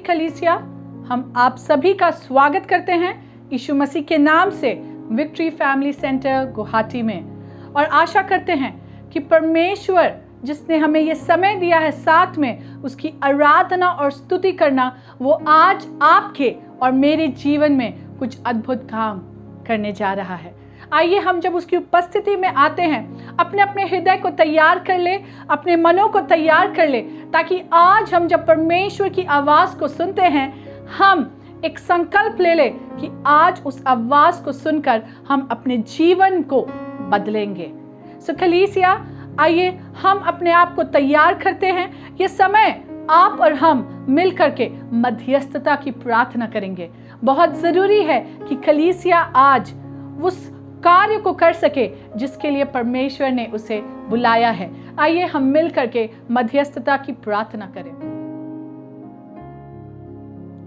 कलीसिया, हम आप सभी का स्वागत करते हैं यीशु मसीह के नाम से विक्ट्री फैमिली सेंटर गुवाहाटी में, और आशा करते हैं कि परमेश्वर जिसने हमें ये समय दिया है साथ में उसकी आराधना और स्तुति करना, वो आज आपके और मेरे जीवन में कुछ अद्भुत काम करने जा रहा है। आइए हम जब उसकी उपस्थिति में आते हैं, अपने अपने हृदय को तैयार कर ले, अपने मनों को तैयार कर ले, ताकि आज हम जब परमेश्वर की आवाज़ को सुनते हैं, हम एक संकल्प ले ले कि आज उस आवाज़ को सुनकर हम अपने जीवन को बदलेंगे। सो कलीसिया, आइए हम अपने आप को तैयार करते हैं। ये समय आप और हम मिल करके मध्यस्थता की प्रार्थना करेंगे। बहुत ज़रूरी है कि कलीसिया आज उस कार्य को कर सके जिसके लिए परमेश्वर ने उसे बुलाया है। आइए हम मिल करके मध्यस्थता की प्रार्थना करें।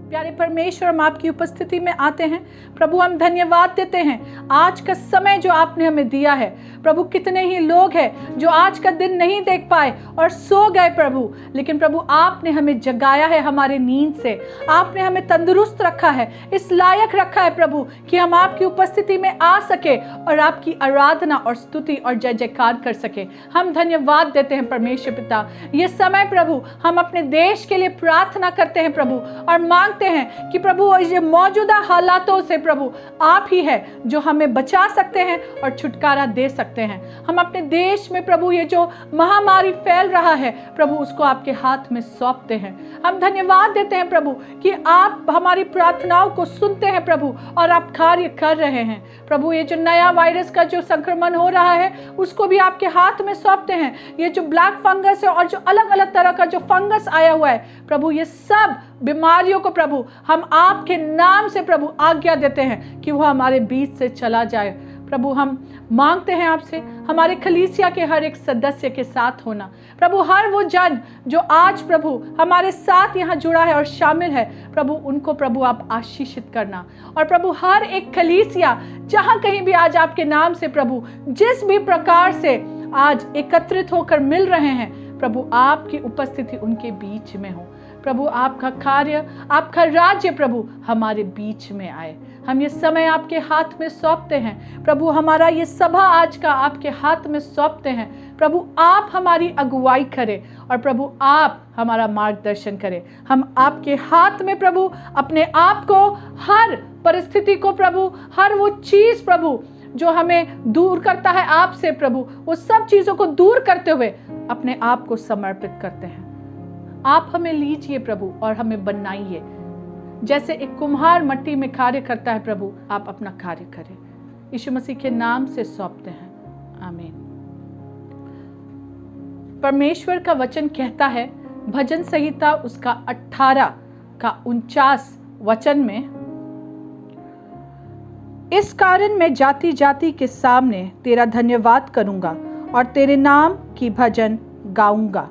प्यारे परमेश्वर, हम आपकी उपस्थिति में आते हैं। प्रभु, हम धन्यवाद देते हैं आज का समय जो आपने हमें दिया है। प्रभु, कितने ही लोग हैं जो आज का दिन नहीं देख पाए और सो गए प्रभु, लेकिन प्रभु आपने हमें जगाया है हमारे नींद से। आपने हमें तंदुरुस्त रखा है, इस लायक रखा है प्रभु कि हम आपकी उपस्थिति में आ सके और आपकी आराधना और स्तुति और जय जयकार कर सके। हम धन्यवाद देते हैं परमेश्वर पिता। ये समय प्रभु हम अपने देश के लिए प्रार्थना करते हैं प्रभु, और मांगते हैं कि प्रभु ये मौजूदा हालातों से प्रभु आप ही है जो हमें बचा सकते हैं और छुटकारा दे सकते हैं। हम अपने देश में प्रभु ये जो महामारी फैल रहा है प्रभु, उसको आपके हाथ में सौंपते हैं। हम धन्यवाद देते हैं प्रभु कि आप हमारी प्रार्थनाओं को सुनते हैं प्रभु, और आप कार्य कर रहे हैं प्रभु। ये जो नया वायरस का जो संक्रमण हो रहा है उसको भी आपके हाथ में सौंपते हैं। ये जो ब्लैक फंगस है और जो अलग अलग तरह का जो फंगस आया हुआ है प्रभु, ये सब बीमारियों को प्रभु हम आपके नाम से प्रभु आज्ञा देते हैं कि वह हमारे बीच से चला जाए। प्रभु हम मांगते हैं आपसे हमारे कलीसिया के हर एक सदस्य के साथ होना प्रभु। हर वो जन जो आज प्रभु हमारे साथ यहाँ जुड़ा है और शामिल है प्रभु, उनको प्रभु आप आशीषित करना। और प्रभु हर एक कलीसिया जहाँ कहीं भी आज आपके नाम से प्रभु जिस भी प्रकार से आज एकत्रित होकर मिल रहे हैं प्रभु, आपकी उपस्थिति उनके बीच में हो प्रभु। आपका कार्य, आपका राज्य प्रभु हमारे बीच में आए। हम ये समय आपके हाथ में सौंपते हैं प्रभु। हमारा ये सभा आज का आपके हाथ में सौंपते हैं प्रभु। आप हमारी अगुवाई करें और प्रभु आप हमारा मार्गदर्शन करें। हम आपके हाथ में प्रभु अपने आप को, हर परिस्थिति को प्रभु, हर वो चीज़ प्रभु जो हमें दूर करता है आपसे प्रभु, वो सब चीज़ों को दूर करते हुए अपने आप को समर्पित करते हैं। आप हमें लीजिए प्रभु और हमें बनाइए। जैसे एक कुम्हार मट्टी में कार्य करता है प्रभु, आप अपना कार्य करें। यीशु मसीह के नाम से सौंपते हैं, आमीन। परमेश्वर का वचन कहता है भजन संहिता उसका 18 का 49 वचन में, इस कारण मैं जाति जाति के सामने तेरा धन्यवाद करूंगा और तेरे नाम की भजन गाऊंगा।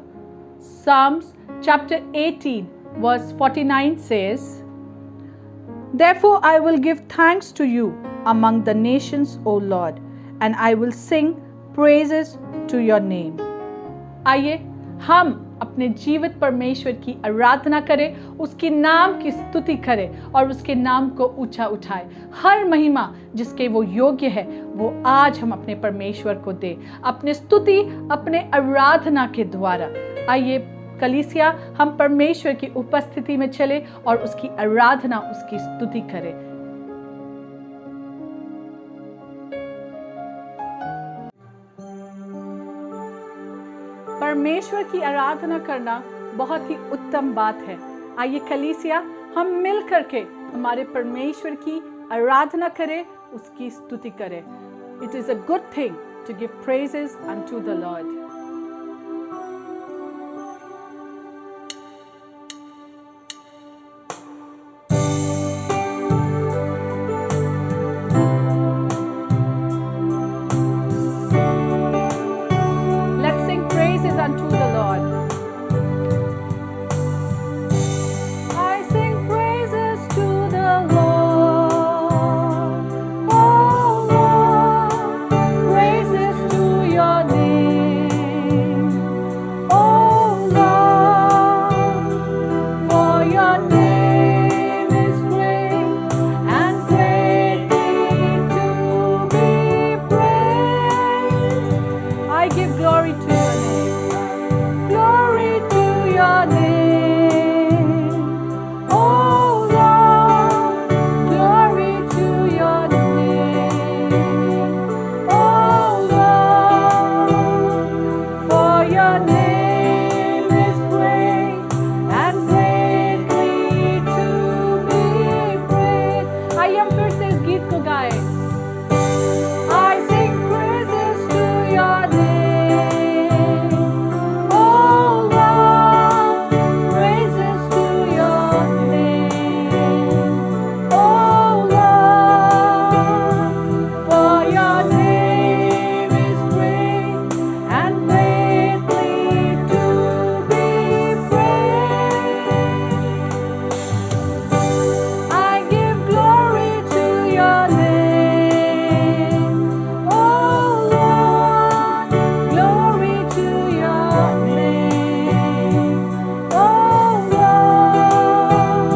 Psalms chapter 18 verse 49 says, Therefore I will give thanks to you among the nations, O Lord, and I will sing praises to your name. आइए हम अपने जीवित परमेश्वर की आराधना करें, उसके नाम की स्तुति करें और उसके नाम को ऊंचा उठाएं। हर महिमा जिसके वो योग्य है वो आज हम अपने परमेश्वर को दें, अपने स्तुति, अपने आराधना के द्वारा। आइए कलीसिया, हम परमेश्वर की उपस्थिति में चले और उसकी आराधना, उसकी स्तुति करें। परमेश्वर की आराधना करना बहुत ही उत्तम बात है। आइए कलीसिया, हम मिल करके हमारे परमेश्वर की आराधना करें, उसकी स्तुति करें। It is a good thing to give praises unto the Lord. Your name. glory to your name. Glory to your name. Oh Lord, glory to your name. Oh Lord, for your name is great and greatly to be praised. आइए हम फिर से इस गीत को गाएं. I sing praises to your name. Oh Lord, praises to your name. Oh Lord, for your name is great and greatly to be praised. I give glory to your name. Oh Lord, glory to your name. Oh Lord,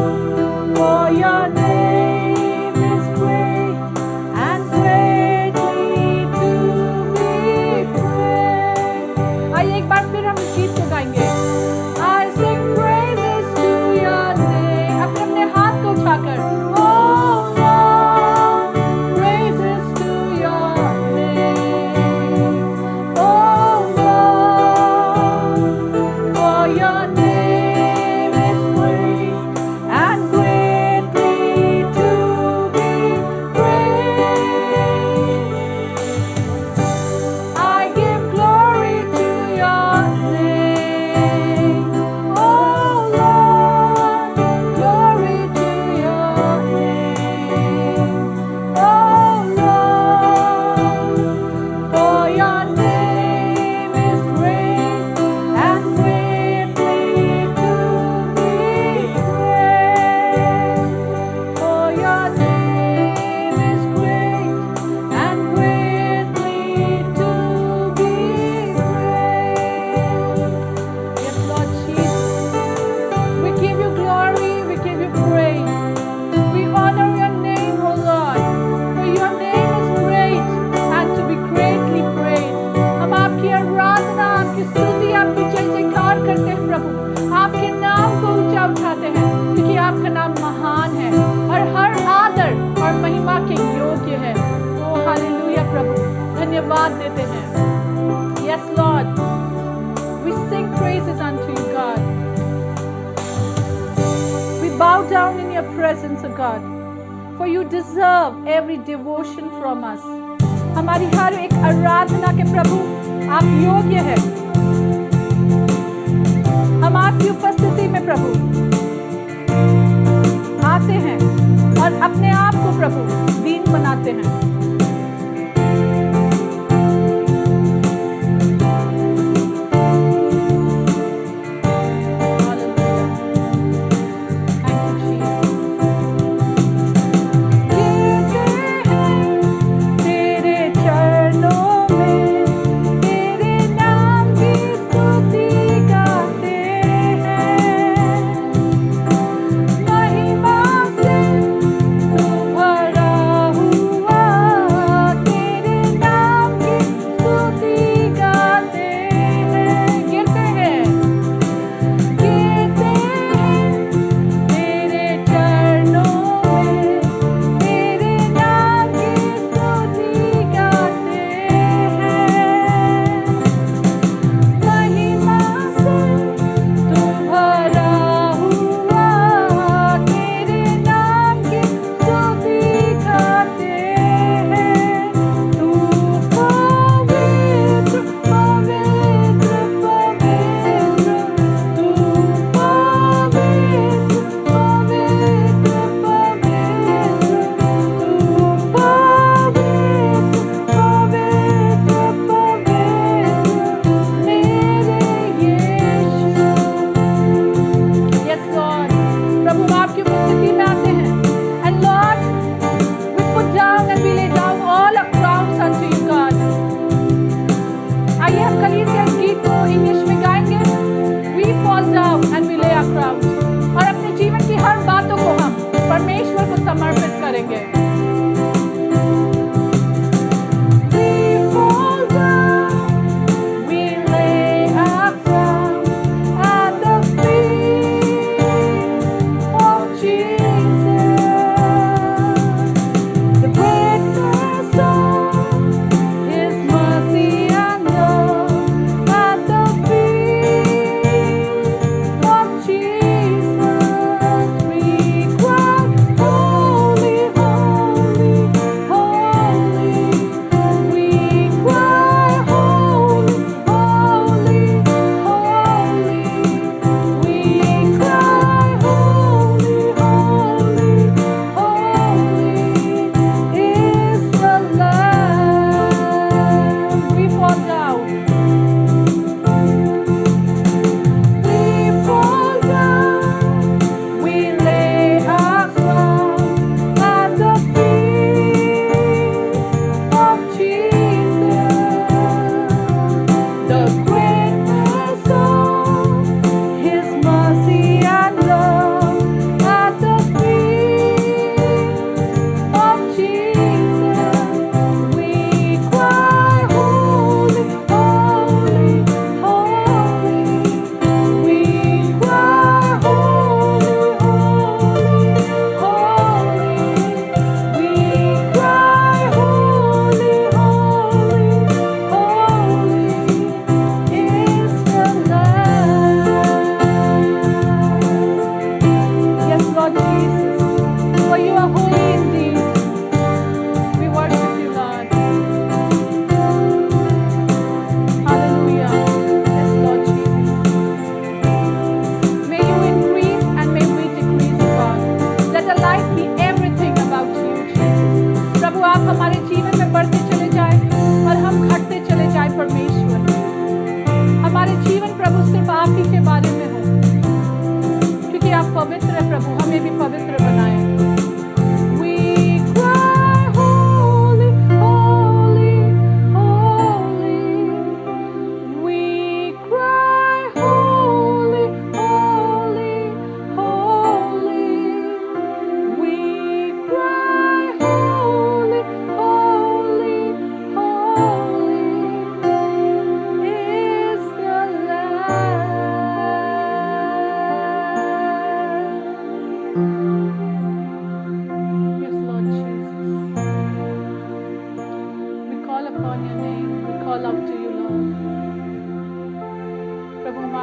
for your name is great and greatly to be praised. आइए एक बार फिर हम इस गीत को गाएंगे. I sing praises to your name. अपने अपने हाथ को उठाकर. Oh Lord, praises to your name. Oh Lord, for your name is great and greatly to be praised. I give glory to your name. Oh Lord, glory to your name. Oh Lord, for your name is great and greatly to be praised. For your name is great and greatly to be praised. Yes, Lord Jesus, we give you glory, we give you praise. We honor your name, O Lord, for your name is great and to be greatly praised. हम आपकी आराधना, आपकी स्तुति, आपकी जय जयकार करते हैं प्रभु. आपके नाम को ऊंचा उठाते हैं क्योंकि आपका नाम महान है और हर आदर और महिमा के योग्य है. ओ हालेलुया प्रभु, धन्यवाद देते हैं. Yes Lord, we sing praises unto you God. We bow down in your presence, O God, for you deserve every devotion from us. हमारी हर एक आराधना के प्रभु आप योग्य है. हम आपकी उपस्थिति में प्रभु आते हैं और अपने आप को प्रभु दीन बनाते हैं. तेरे चरणों में तेरे नाम की स्तुति गाते हैं. महिमा से तू भरा हुआ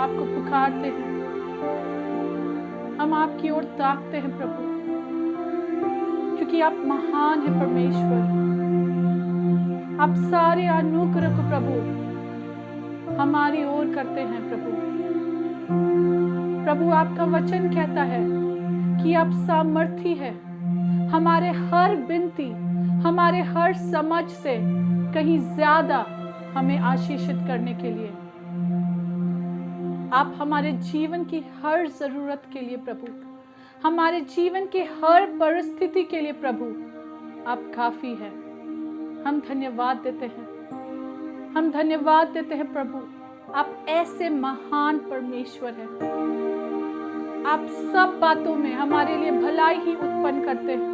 आपको पुकारते हैं, हम आपकी ओर ताकते हैं प्रभु, क्योंकि आप महान हैं परमेश्वर। आप सारे अनुग्रह को प्रभु हमारी ओर करते हैं प्रभु। प्रभु आपका वचन कहता है कि आप सामर्थी है हमारे हर विनती, हमारे हर समझ से कहीं ज्यादा हमें आशीषित करने के लिए। आप हमारे जीवन की हर जरूरत के लिए प्रभु, हमारे जीवन के हर परिस्थिति के लिए प्रभु आप काफी है। हम धन्यवाद देते हैं, हम धन्यवाद देते हैं प्रभु। आप ऐसे महान परमेश्वर हैं। आप सब बातों में हमारे लिए भलाई ही उत्पन्न करते हैं।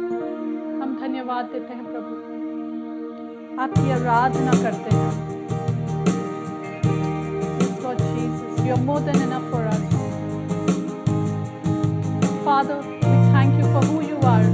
हम धन्यवाद देते हैं प्रभु, आपकी आराधना करते हैं। Yes, Lord Jesus, you are more than enough for us. Father, we thank you for who you are.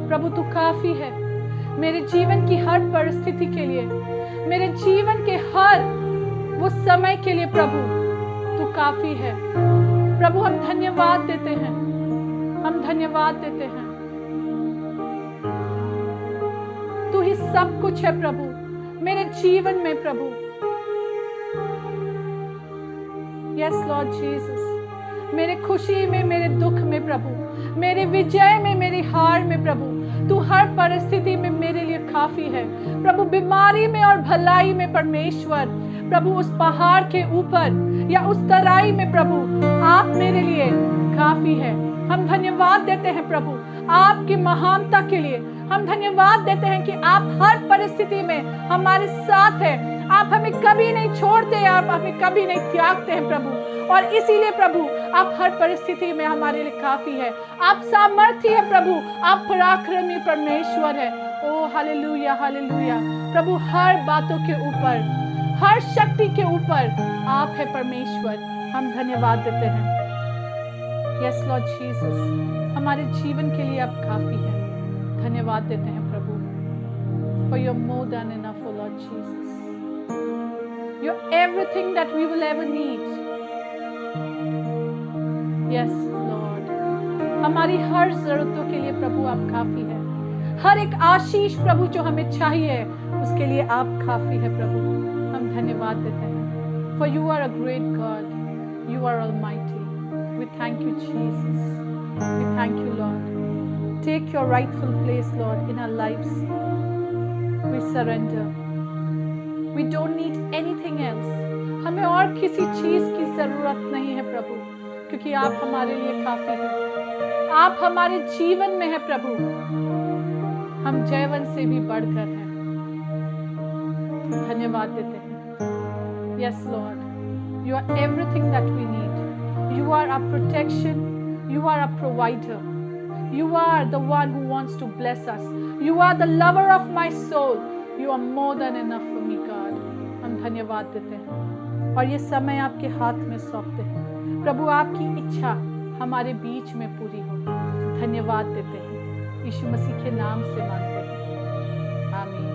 प्रभु तू काफी है मेरे जीवन की हर परिस्थिति के लिए, मेरे जीवन के हर वो समय के लिए प्रभु तू काफी है। प्रभु हम धन्यवाद देते हैं, हम धन्यवाद देते हैं। तू ही सब कुछ है प्रभु, मेरे जीवन में प्रभु। यस लॉर्ड जीसस, मेरे खुशी में, मेरे दुख में प्रभु, मेरे विजय में, मेरी हार में प्रभु, तू हर परिस्थिति में मेरे लिए काफी है प्रभु। बीमारी में और भलाई में परमेश्वर प्रभु, उस पहाड़ के ऊपर या उस तराई में प्रभु, आप मेरे लिए काफी है। हम धन्यवाद देते हैं प्रभु आपकी महानता के लिए। हम धन्यवाद देते हैं कि आप हर परिस्थिति में हमारे साथ हैं। आप हमें कभी नहीं छोड़ते, आप हमें कभी नहीं त्यागते हैं प्रभु, और इसीलिए प्रभु आप हर परिस्थिति में हमारे लिए काफी है। आप सामर्थ्य है प्रभु, आप पराक्रमी परमेश्वर है। ओ हालेलुया हालेलुया प्रभु, हर बातों के ऊपर, हर शक्ति के ऊपर आप है परमेश्वर। हम धन्यवाद देते हैं। यस लॉर्ड जीसस, हमारे जीवन के लिए आप काफी है। धन्यवाद देते हैं प्रभु, for you're more than enough, oh Lord Jesus. You're everything that we will ever need. Yes Lord, हमारी हर जरूरतों के लिए प्रभु आप काफी है। हर एक आशीष प्रभु जो हमें चाहिए उसके लिए आप काफी है प्रभु। हम धन्यवाद देते हैं, for you are a great God, you are almighty. We thank you Jesus, we thank you Lord. Take your rightful place Lord in our lives. We surrender. We don't need anything else. हमें और किसी चीज की जरूरत नहीं है प्रभु, क्योंकि आप हमारे लिए काफी हैं। आप हमारे जीवन में है प्रभु, हम जयवन से भी बढ़कर हैं। धन्यवाद देते हैं। Yes Lord, you are everything that we need. You are our protection. You are our provider. You are the one who wants to bless us. You are the lover of my soul. You are more than enough for me God. हम धन्यवाद देते हैं और ये समय आपके हाथ में सौंपते हैं प्रभु। आपकी इच्छा हमारे बीच में पूरी हो। धन्यवाद देते हैं, यीशु मसीह के नाम से मांगते हैं, आमीन।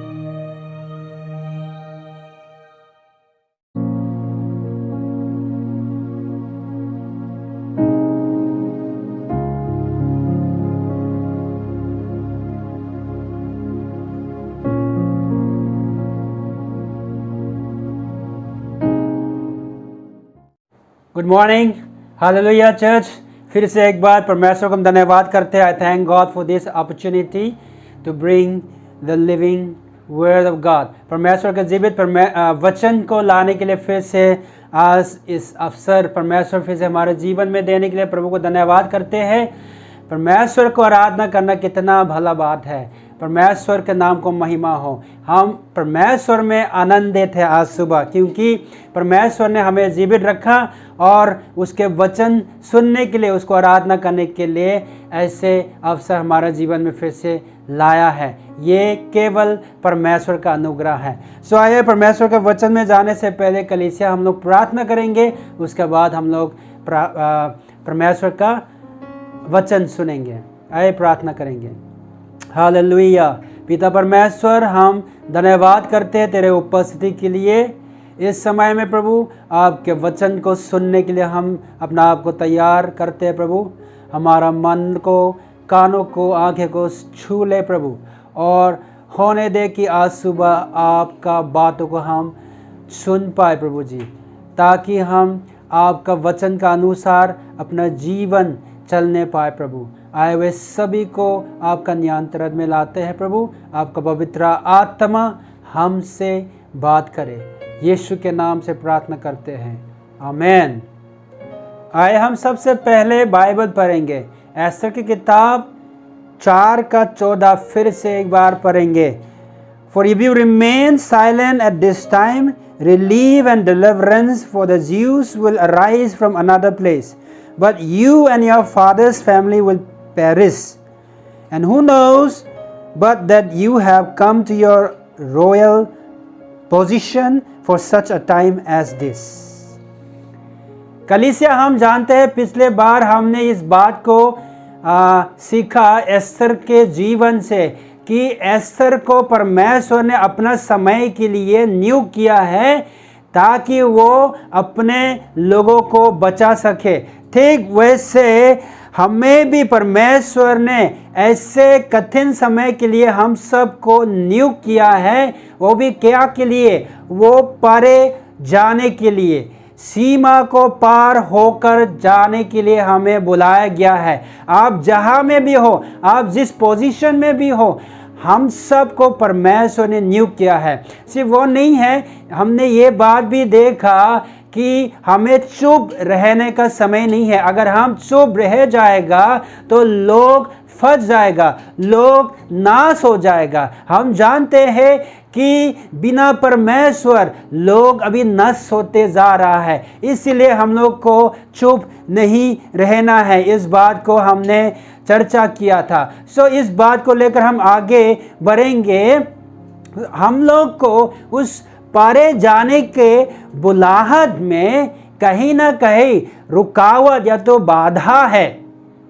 Good morning, hallelujah church. फिर से एक बार परमेश्वर को हम धन्यवाद करते हैं। I thank God for this opportunity to bring the living word of God. परमेश्वर के जीवित वचन को लाने के लिए फिर से आज इस अवसर परमेश्वर फिर से हमारे जीवन में देने के लिए प्रभु को धन्यवाद करते हैं। परमेश्वर को आराधना करना कितना भला बात है। परमेश्वर के नाम को महिमा हो। हम परमेश्वर में आनंदित हैं आज सुबह, क्योंकि परमेश्वर ने हमें जीवित रखा और उसके वचन सुनने के लिए, उसको आराधना करने के लिए ऐसे अवसर हमारा जीवन में फिर से लाया है। ये केवल परमेश्वर का अनुग्रह है। सो आइए परमेश्वर के वचन में जाने से पहले कलीसिया हम लोग प्रार्थना करेंगे, उसके बाद हम लोग परमेश्वर का वचन सुनेंगे। आइए प्रार्थना करेंगे। हालेलुया। पिता परमेश्वर, हम धन्यवाद करते हैं तेरे उपस्थिति के लिए। इस समय में प्रभु आपके वचन को सुनने के लिए हम अपना आप को तैयार करते हैं प्रभु। हमारा मन को, कानों को, आंखें को छू ले प्रभु, और होने दे कि आज सुबह आपका बातों को हम सुन पाए प्रभु जी, ताकि हम आपका वचन का अनुसार अपना जीवन चलने पाए प्रभु। आए हुए सभी को आपका नियंत्रण में लाते हैं प्रभु। आपका पवित्र आत्मा हमसे बात करे, यीशु के नाम से प्रार्थना करते हैं, आमीन। आए हम सबसे पहले बाइबल पढ़ेंगे। एस्तर की किताब 4:14 फिर से एक बार पढ़ेंगे। For if you remain silent at this time, relief and deliverance for the Jews will arise from another place, but you and your father's family will perish. And who knows but that you have come to your royal position for such a time as this. कलीसिया, हम जानते हैं पिछले बार हमने इस बात को सीखा एस्तर के जीवन से कि एस्तर को परमेश्वर ने अपना समय के लिए नियुक्त किया है ताकि वो अपने लोगों को बचा सके। ठीक वैसे हमें भी परमेश्वर ने ऐसे कठिन समय के लिए हम सबको नियुक्त किया है। वो भी क्या के लिए? वो परे जाने के लिए, सीमा को पार होकर जाने के लिए हमें बुलाया गया है। आप जहाँ में भी हो, आप जिस पोजीशन में भी हो, हम सबको परमेश्वर ने नियुक्त किया है। सिर्फ वो नहीं है, हमने ये बात भी देखा कि हमें चुप रहने का समय नहीं है। अगर हम चुप रह जाएगा तो लोग फंस जाएगा, लोग नाश हो जाएगा। हम जानते हैं कि बिना परमेश्वर लोग अभी नष्ट होते जा रहा है, इसलिए हम लोग को चुप नहीं रहना है। इस बात को हमने चर्चा किया था। इस बात को लेकर हम आगे बढ़ेंगे। हम लोग को उस पारे जाने के बुलाहट में कहीं ना कहीं रुकावट या तो बाधा है।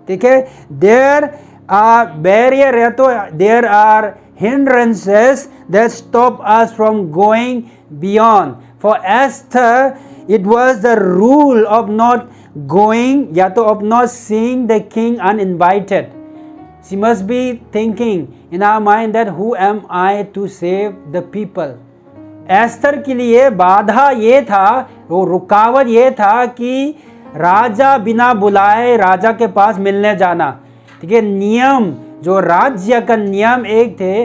ठीक है, देयर आर बैरियर या तो there are hindrances that stop us from going beyond. For Esther, it was the rule of not going, या तो of not seeing the king uninvited. She must be thinking in our mind that who am I to save the people. Esther के लिए बाधा ये था, वो रुकावट ये था कि राजा बिना बुलाए राजा के पास मिलने जाना। ठीक है, नियम जो राज्य का नियम एक थे,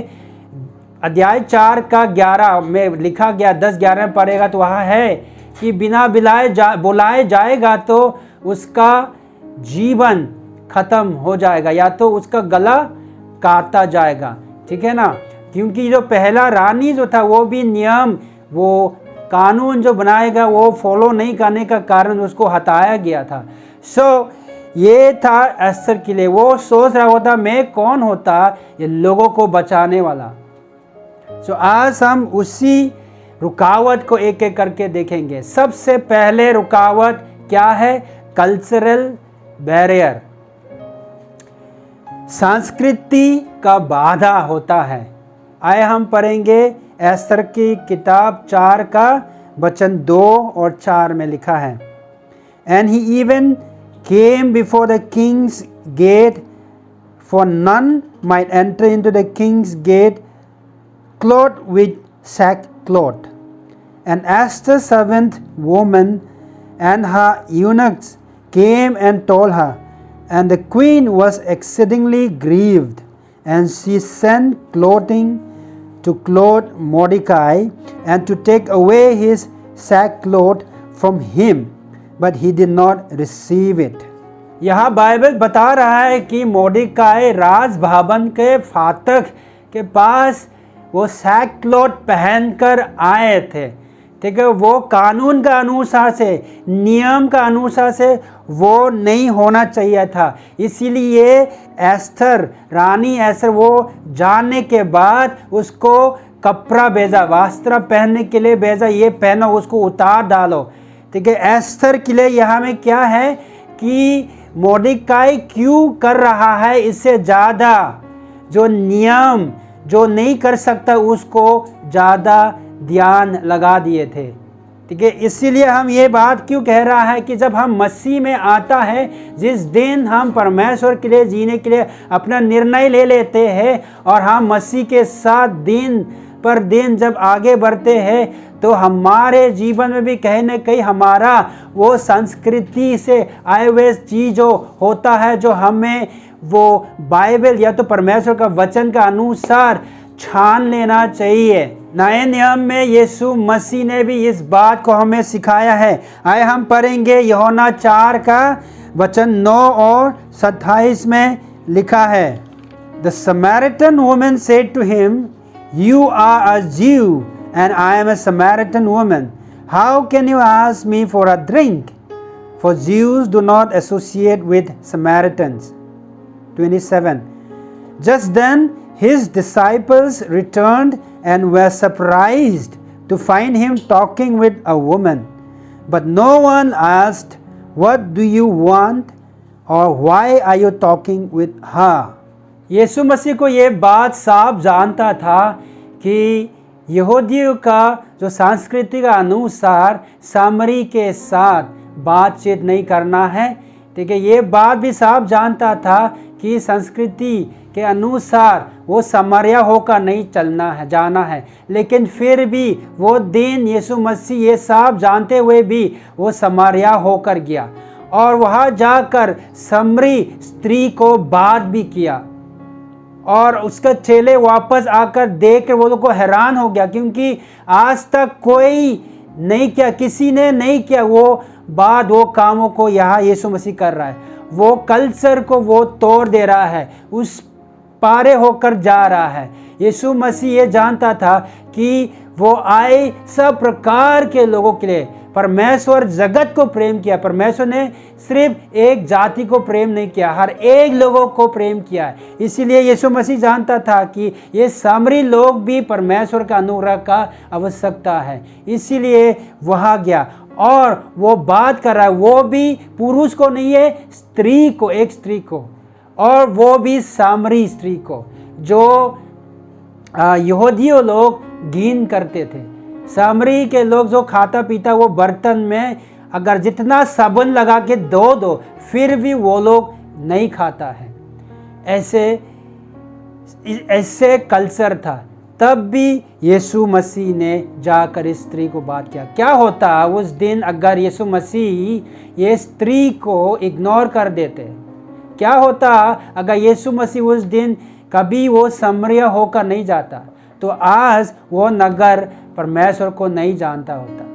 अध्याय 4 का 11 में लिखा गया, 10-11 में पढ़ेगा तो वहाँ है कि बिना बुलाए जाएगा तो उसका जीवन खत्म हो जाएगा या तो उसका गला काटा जाएगा। ठीक है ना, क्योंकि जो पहला रानी जो था वो भी नियम, वो कानून जो बनाएगा वो फॉलो नहीं करने का कारण उसको हटाया गया था। ये था एस्थर के लिए। वो सोच रहा होता मैं कौन होता ये लोगों को बचाने वाला। आज हम उसी रुकावट को एक एक करके देखेंगे। सबसे पहले रुकावट क्या है? कल्चरल बैरियर, संस्कृति का बाधा होता है। आए हम पढ़ेंगे एस्थर की किताब 4 का वचन 2 और 4 में लिखा है, and he even came before the king's gate, for none might enter into the king's gate clothed with sackcloth. And Esther's servant woman and her eunuchs came and told her, and the queen was exceedingly grieved, and she sent clothing to clothe Mordecai and to take away his sackcloth from him. But he did not receive it. यहाँ Bible बता रहा है कि मोर्देकाई राज भवन के फाटक के पास वो सैकक्लॉथ पहनकर आए थे। ठीक है, वो कानून का अनुसार से, नियम का अनुसार से वो नहीं होना चाहिए था। इसीलिए एस्थर, रानी एस्थर, वो जानने के बाद उसको कपड़ा भेजा, वस्त्र पहनने के लिए भेजा, ये पहनो, उसको उतार डालो। ठीक है, एस्थर के लिए यहाँ में क्या है कि मोर्देकाई क्यों कर रहा है इससे ज़्यादा, जो नियम जो नहीं कर सकता उसको ज़्यादा ध्यान लगा दिए थे। ठीक है, इसीलिए हम ये बात क्यों कह रहा है कि जब हम मसीह में आता है, जिस दिन हम परमेश्वर के लिए जीने के लिए अपना निर्णय ले लेते हैं और हम मसीह के साथ दिन पर दिन जब आगे बढ़ते हैं, तो हमारे जीवन में भी कहीं ना कहीं हमारा वो संस्कृति से आए हुए चीज़ों होता है जो हमें वो बाइबल या तो परमेश्वर का वचन का अनुसार छान लेना चाहिए। नए नियम में यीशु मसीह ने भी इस बात को हमें सिखाया है। आए हम पढ़ेंगे यूहन्ना 4 का वचन 9 और 27 में लिखा है, the Samaritan woman said to him, You are a Jew and I am a Samaritan woman. How can you ask me for a drink? For Jews do not associate with Samaritans. 27. Just then his disciples returned and were surprised to find him talking with a woman. But no one asked, What do you want? Or why are you talking with her? यीशु मसीह को ये बात साफ जानता था कि यहूदियों का जो संस्कृति का अनुसार सामरी के साथ बातचीत नहीं करना है, ठीक है, ये बात भी साफ जानता था कि संस्कृति के अनुसार वो समरिया होकर नहीं चलना है, जाना है। लेकिन फिर भी वो दिन यीशु मसीह ये साफ जानते हुए भी वो समरिया होकर गया और वहाँ जाकर समरी स्त्री को बात भी किया। और उसके चेले वापस आकर देख कर वो लोग को हैरान हो गया, क्योंकि आज तक कोई नहीं किया, किसी ने नहीं किया वो बात, वो कामों को यहाँ यीशु मसीह कर रहा है। वो कल्चर को वो तोड़ दे रहा है, उस पारे होकर जा रहा है। यीशु मसीह ये जानता था कि वो आए सब प्रकार के लोगों के लिए। परमेश्वर जगत को प्रेम किया। परमेश्वर ने सिर्फ एक जाति को प्रेम नहीं किया, हर एक लोगों को प्रेम किया है। इसीलिए यीशु मसीह जानता था कि ये सामरी लोग भी परमेश्वर का अनुग्रह का आवश्यकता है। इसीलिए वहाँ गया और वो बात कर रहा है, वो भी पुरुष को नहीं है, स्त्री को, एक स्त्री को, और वो भी सामरी स्त्री को, जो यहूदियों लोग घिन करते थे। सामरी के लोग जो खाता पीता वो बर्तन में अगर जितना साबुन लगा के धो दो फिर भी वो लोग नहीं खाता है। ऐसे कल्चर था। तब भी यीशु मसीह ने जाकर इस स्त्री को बात किया। क्या होता उस दिन अगर यीशु मसीह ये स्त्री को इग्नोर कर देते? क्या होता अगर यीशु मसीह उस दिन कभी वो समरिया होकर नहीं जाता? तो आज वो नगर परमेश्वर को नहीं जानता होता।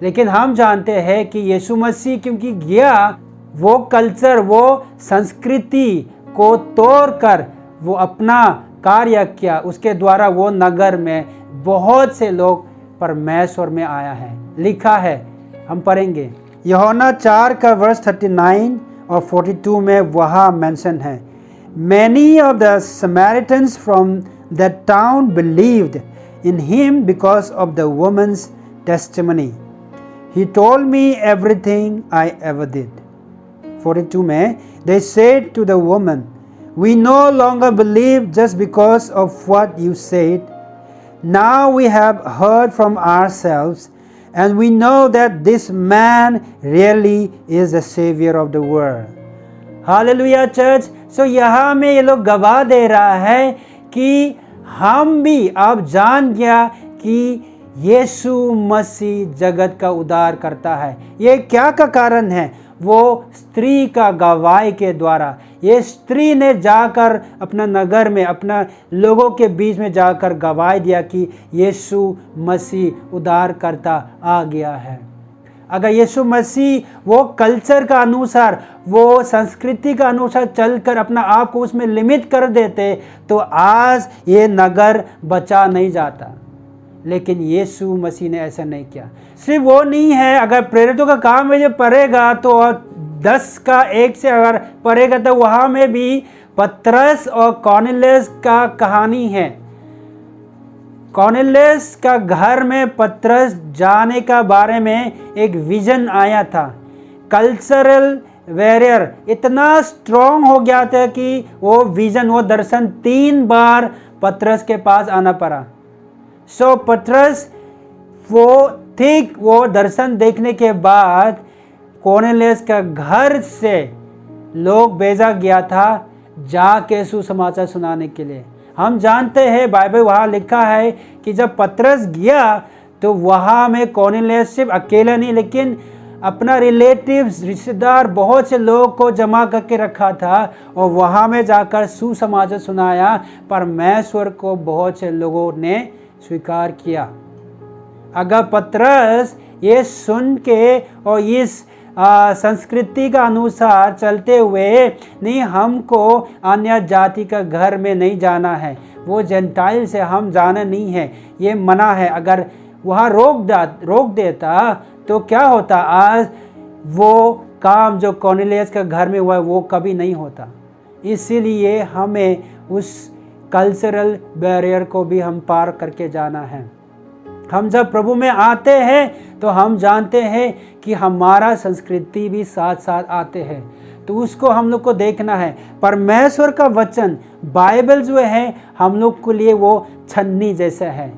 लेकिन हम जानते हैं कि यीशु मसीह क्योंकि गया, वो कल्चर, वो संस्कृति को तोड़कर वो अपना कार्य किया, उसके द्वारा वो नगर में बहुत से लोग परमेश्वर में आया है। लिखा है, हम पढ़ेंगे यूहन्ना 4 का वर्स 39 और 42 में वहाँ मेंशन है, Many of the Samaritans from that town believed in him because of the woman's testimony. He told me everything I ever did. 42 में they said to the woman, We no longer believe just because of what you said. Now we have heard from ourselves and we know that this man really is the Savior of the world. Hallelujah church. So यहाँ में ये लोग गवाह दे रहा है कि हम भी अब जान गया कि यीशु मसीह जगत का उद्धार करता है। ये क्या का कारण है? वो स्त्री का गवाही के द्वारा। ये स्त्री ने जाकर अपना नगर में, अपना लोगों के बीच में जाकर गवाही दिया कि यीशु मसीह उद्धार करता आ गया है। अगर यीशु मसीह वो कल्चर का अनुसार, वो संस्कृति का अनुसार चलकर अपना आप को उसमें लिमिट कर देते तो आज ये नगर बचा नहीं जाता। लेकिन यीशु मसीह ने ऐसा नहीं किया। सिर्फ वो नहीं है, अगर प्रेरितों का काम में जो पढ़ेगा तो 10 का 1 से अगर पढ़ेगा तो वहाँ में भी पतरस और कॉर्नेलियस का कहानी है। कॉर्नेलियस का घर में पतरस जाने का बारे में एक विजन आया था। कल्चरल बैरियर इतना स्ट्रॉन्ग हो गया था कि वो विजन, वो दर्शन 3 बार पतरस के पास आना पड़ा। सो पतरस वो दर्शन देखने के बाद कॉर्नेलियस का घर से लोग भेजा गया था जाके सुसमाचार सुनाने के लिए। हम जानते हैं, बाइबल वहाँ लिखा है कि जब पतरस गया तो वहाँ में कॉर्नेलियस सिर्फ अकेला नहीं, लेकिन अपना रिलेटिव्स, रिश्तेदार, बहुत से लोग को जमा करके रखा था और वहाँ में जाकर सुसमाचार सुनाया। परमेश्वर को बहुत से लोगों ने स्वीकार किया। अगर पतरस ये सुन के और इस संस्कृति का अनुसार चलते हुए, नहीं हमको अन्य जाति का घर में नहीं जाना है, वो जेंटाइल से हम जाना नहीं है, ये मना है, अगर वहाँ रोक देता तो क्या होता? आज वो काम जो कॉर्नेलियस का घर में हुआ है वो कभी नहीं होता। इसीलिए हमें उस कल्चरल बैरियर को भी हम पार करके जाना है। हम जब प्रभु में आते हैं तो हम जानते हैं कि हमारा संस्कृति भी साथ साथ आते हैं, तो उसको हम लोग को देखना है। परमेश्वर का वचन, बाइबल जो है, हम लोग के लिए वो छन्नी जैसा है,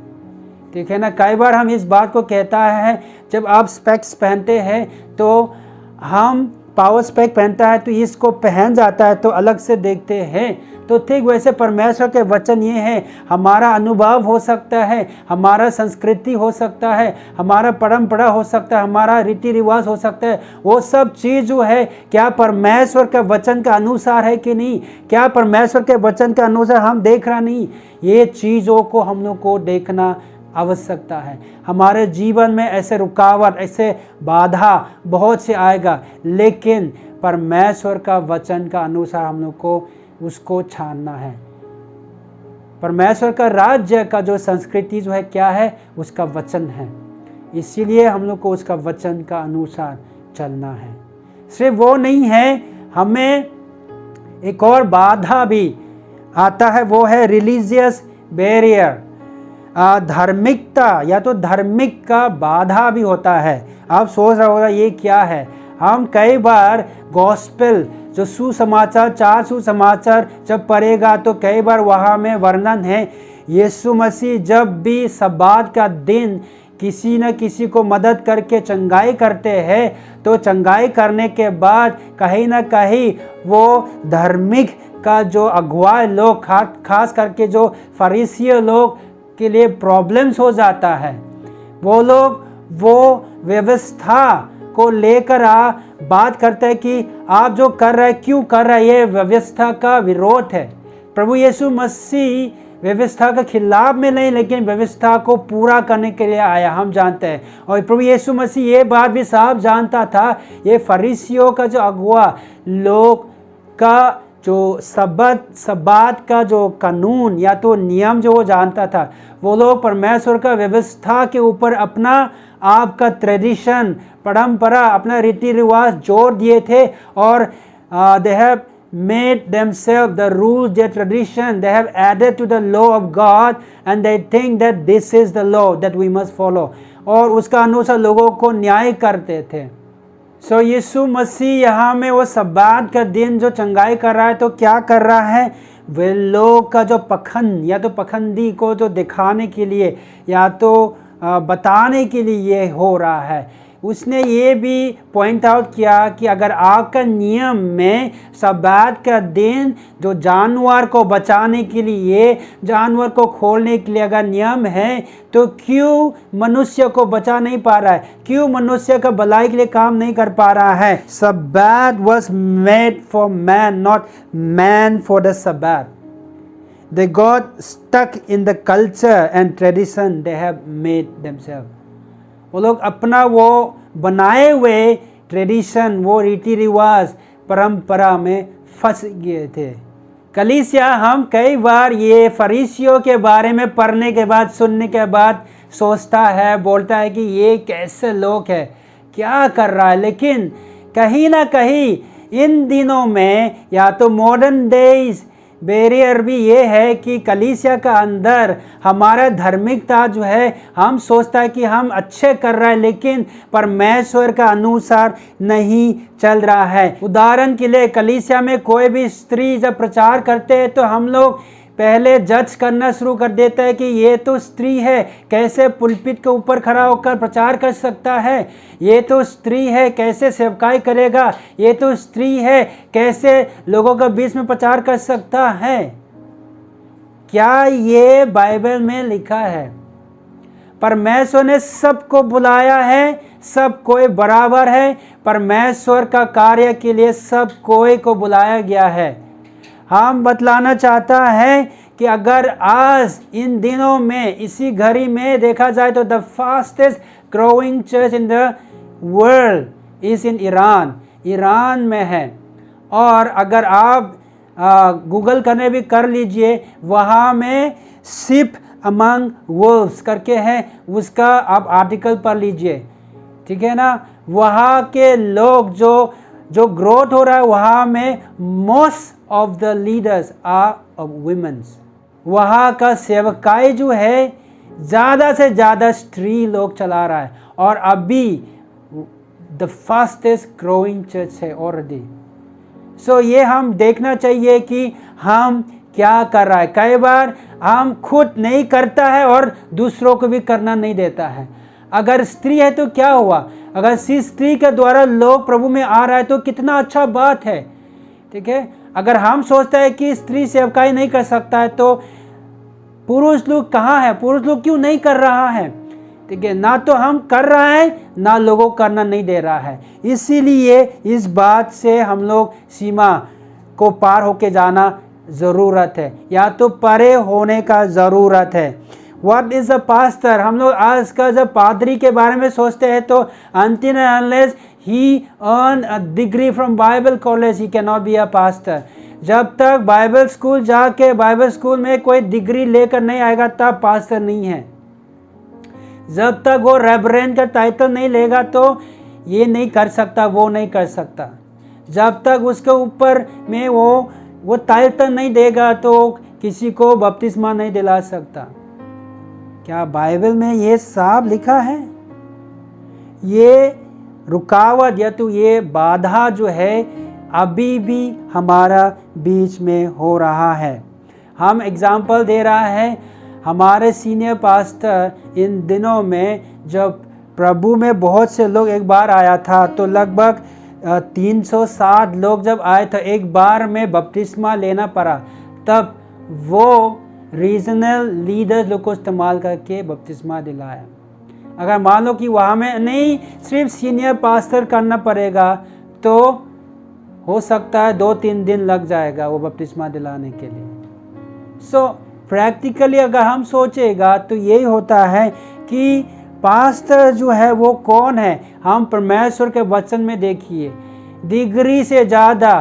ठीक है ना। कई बार हम इस बात को कहता है, जब आप स्पेक्स पहनते हैं तो हम पावर स्पेक पहनता है तो इसको पहन जाता है तो अलग से देखते हैं। तो ठीक वैसे परमेश्वर के वचन ये है, हमारा अनुभव हो सकता है, हमारा संस्कृति हो सकता है, हमारा परंपरा हो सकता है, हमारा रीति रिवाज हो सकता है, वो सब चीज़ जो है क्या परमेश्वर के वचन का अनुसार है कि नहीं, क्या परमेश्वर के वचन के अनुसार हम देख रहा नहीं, ये चीज़ों को हम लोग को देखना आवश्यकता है। हमारे जीवन में ऐसे रुकावट, ऐसे बाधा बहुत से आएगा, लेकिन परमेश्वर का वचन का अनुसार हम लोग को उसको छानना है। परमेश्वर का राज्य का जो संस्कृति जो है क्या है, उसका वचन है, इसीलिए हम लोग को उसका वचन का अनुसार चलना है। सिर्फ वो नहीं है, हमें एक और बाधा भी आता है, वो है रिलीजियस बैरियर, धार्मिकता या तो धार्मिक का बाधा भी होता है। आप सोच रहे होगा ये क्या है। हम कई बार गॉस्पेल जो सुसमाचार, 4 सुसमाचार जब पढ़ेगा तो कई बार वहाँ में वर्णन है, यीशु मसीह जब भी सब्बात का दिन किसी न किसी को मदद करके चंगाई करते हैं, तो चंगाई करने के बाद कहीं ना कहीं वो धार्मिक का जो अगुवा लोग, खास करके जो फरीसी लोग के लिए प्रॉब्लम्स हो जाता है। वो लोग वो व्यवस्था को लेकर बात करते हैं कि आप जो कर रहे हैं क्यों कर रहे हैं, ये व्यवस्था का विरोध है। प्रभु यीशु मसीह व्यवस्था के खिलाफ में नहीं, लेकिन व्यवस्था को पूरा करने के लिए आया, हम जानते हैं। और प्रभु यीशु मसीह ये बात भी साफ जानता था, ये फरीसियों का जो अगुवा लोग का जो सब्बात का जो कानून या तो नियम जो वो जानता था, वो लोग परमेश्वर का व्यवस्था के ऊपर अपना आपका ट्रेडिशन, परंपरा, अपना रीति रिवाज जोड़ दिए थे। और they have made themselves the rules, their tradition, they have added to the law of God and they think that this is the law that we must follow, और उसका अनुसार लोगों को न्याय करते थे। सो यीशु मसीह यहाँ में वो सब्बात का दिन जो चंगाई कर रहा है, तो क्या कर रहा है, वे लोग का जो पखंड या तो पखंडी को जो दिखाने के लिए या तो बताने के लिए ये हो रहा है। उसने ये भी पॉइंट आउट किया कि अगर आपका नियम में सब्बात का दिन जो जानवर को बचाने के लिए, जानवर को खोलने के लिए अगर नियम है, तो क्यों मनुष्य को बचा नहीं पा रहा है, क्यों मनुष्य का भलाई के लिए काम नहीं कर पा रहा है। सब्बात was made for man, not man for the Sabbath. They got stuck in the culture and tradition they have made themselves. वो लोग अपना वो बनाए हुए ट्रेडिशन, वो रीति रिवाज, परंपरा में फंस गए थे। कलीसिया हम कई बार ये फरीसियों के बारे में पढ़ने के बाद, सुनने के बाद सोचता है, बोलता है कि ये कैसे लोग हैं, क्या कर रहा है। लेकिन कहीं ना कहीं इन दिनों में या तो मॉडर्न डेज बैरियर भी ये है कि कलीसिया का अंदर हमारा धार्मिकता जो है, हम सोचता है कि हम अच्छे कर रहे हैं, लेकिन परमेश्वर का अनुसार नहीं चल रहा है। उदाहरण के लिए कलीसिया में कोई भी स्त्री जब प्रचार करते हैं तो हम लोग पहले जज करना शुरू कर देता है कि ये तो स्त्री है, कैसे पुलपिट के ऊपर खड़ा होकर प्रचार कर सकता है, ये तो स्त्री है, कैसे सेवकाई करेगा, ये तो स्त्री है, कैसे लोगों के बीच में प्रचार कर सकता है। क्या ये बाइबल में लिखा है? परमेश्वर ने सबको बुलाया है, सब कोई बराबर है, परमेश्वर का कार्य के लिए सब कोई को बुलाया गया है। हम बतलाना चाहता है कि अगर आज इन दिनों में इसी घड़ी में देखा जाए तो the fastest growing church in the world is in Iran, Iran में है। और अगर आप गूगल करने भी कर लीजिए, वहाँ में शिप अमंग वुल्व्स करके है, उसका आप आर्टिकल पढ़ लीजिए, ठीक है ना। वहाँ के लोग जो ग्रोथ हो रहा है, वहाँ में most of the leaders are of womens. वहाँ का सेवकाई जो है ज़्यादा से ज़्यादा स्त्री लोग चला रहा है, और अभी द फास्टेस्ट ग्रोइंग चर्च है ऑलरेडी। सो ये हम देखना चाहिए कि हम क्या कर रहा है। कई बार हम खुद नहीं करता है और दूसरों को भी करना नहीं देता है। अगर स्त्री है तो क्या हुआ, अगर इस स्त्री के द्वारा लोग प्रभु में आ रहा है तो कितना अच्छा बात है, ठीक है। अगर हम सोचते हैं कि स्त्री सेवकाई नहीं कर सकता है तो पुरुष लोग कहाँ है, पुरुष लोग क्यों नहीं कर रहा है, ठीक है। ना तो हम कर रहा है, ना लोगों करना नहीं दे रहा है। इसीलिए इस बात से हम लोग सीमा को पार होके जाना ज़रूरत है, या तो परे होने का ज़रूरत है। What is a pastor? हम लोग आज का जब पादरी के बारे में सोचते हैं तो until and unless he earn a degree from Bible college he cannot be a pastor। जब तक बाइबल स्कूल जाके बाइबल स्कूल में कोई डिग्री लेकर नहीं आएगा तब पास्टर नहीं है। जब तक वो रेवरेंड का टाइटल नहीं लेगा तो ये नहीं कर सकता, वो नहीं कर सकता। जब तक उसके ऊपर में वो टाइटल नहीं देगा तो किसी को बपतिस्मा नहीं दिला सकता। क्या बाइबल में ये साफ लिखा है? ये रुकावट या तो ये बाधा जो है अभी भी हमारा बीच में हो रहा है। हम एग्जाम्पल दे रहा है, हमारे सीनियर पास्टर इन दिनों में जब प्रभु में बहुत से लोग एक बार आया था तो लगभग 360 लोग जब आए तो एक बार में बपतिस्मा लेना पड़ा, तब वो रीजनल लीडर्स लोग को इस्तेमाल करके बपतिस्मा दिलाया। अगर मान लो कि वहाँ में नहीं सिर्फ सीनियर पास्टर करना पड़ेगा तो हो सकता है 2-3 दिन लग जाएगा वो बपतिस्मा दिलाने के लिए। सो प्रैक्टिकली अगर हम सोचेगा तो यही होता है कि पास्टर जो है वो कौन है। हम परमेश्वर के वचन में देखिए, डिग्री से ज़्यादा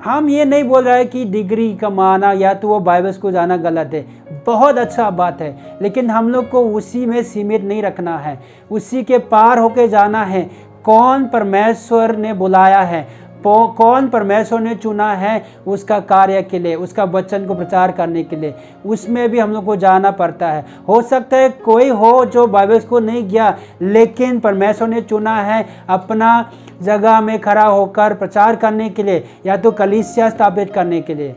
हम ये नहीं बोल रहे कि डिग्री कमाना या तो वो बाइबल स्कूल जाना गलत है, बहुत अच्छा बात है, लेकिन हम लोग को उसी में सीमित नहीं रखना है, उसी के पार होके जाना है। कौन परमेश्वर ने बुलाया है, कौन परमेश्वर ने चुना है उसका कार्य के लिए, उसका वचन को प्रचार करने के लिए, उसमें भी हम लोग को जाना पड़ता है। हो सकता है कोई हो जो बाइबल स्कूल नहीं गया लेकिन परमेश्वर ने चुना है अपना जगह में खड़ा होकर प्रचार करने के लिए या तो कलीसिया स्थापित करने के लिए।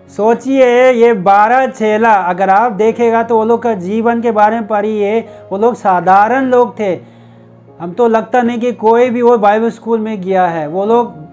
सोचिए ये 12 चेला अगर आप देखेगा तो वो लोग का जीवन के बारे में पढ़िए, वो लोग साधारण लोग थे। हम तो लगता नहीं कि कोई भी वो बाइबल स्कूल में गया है। वो लोग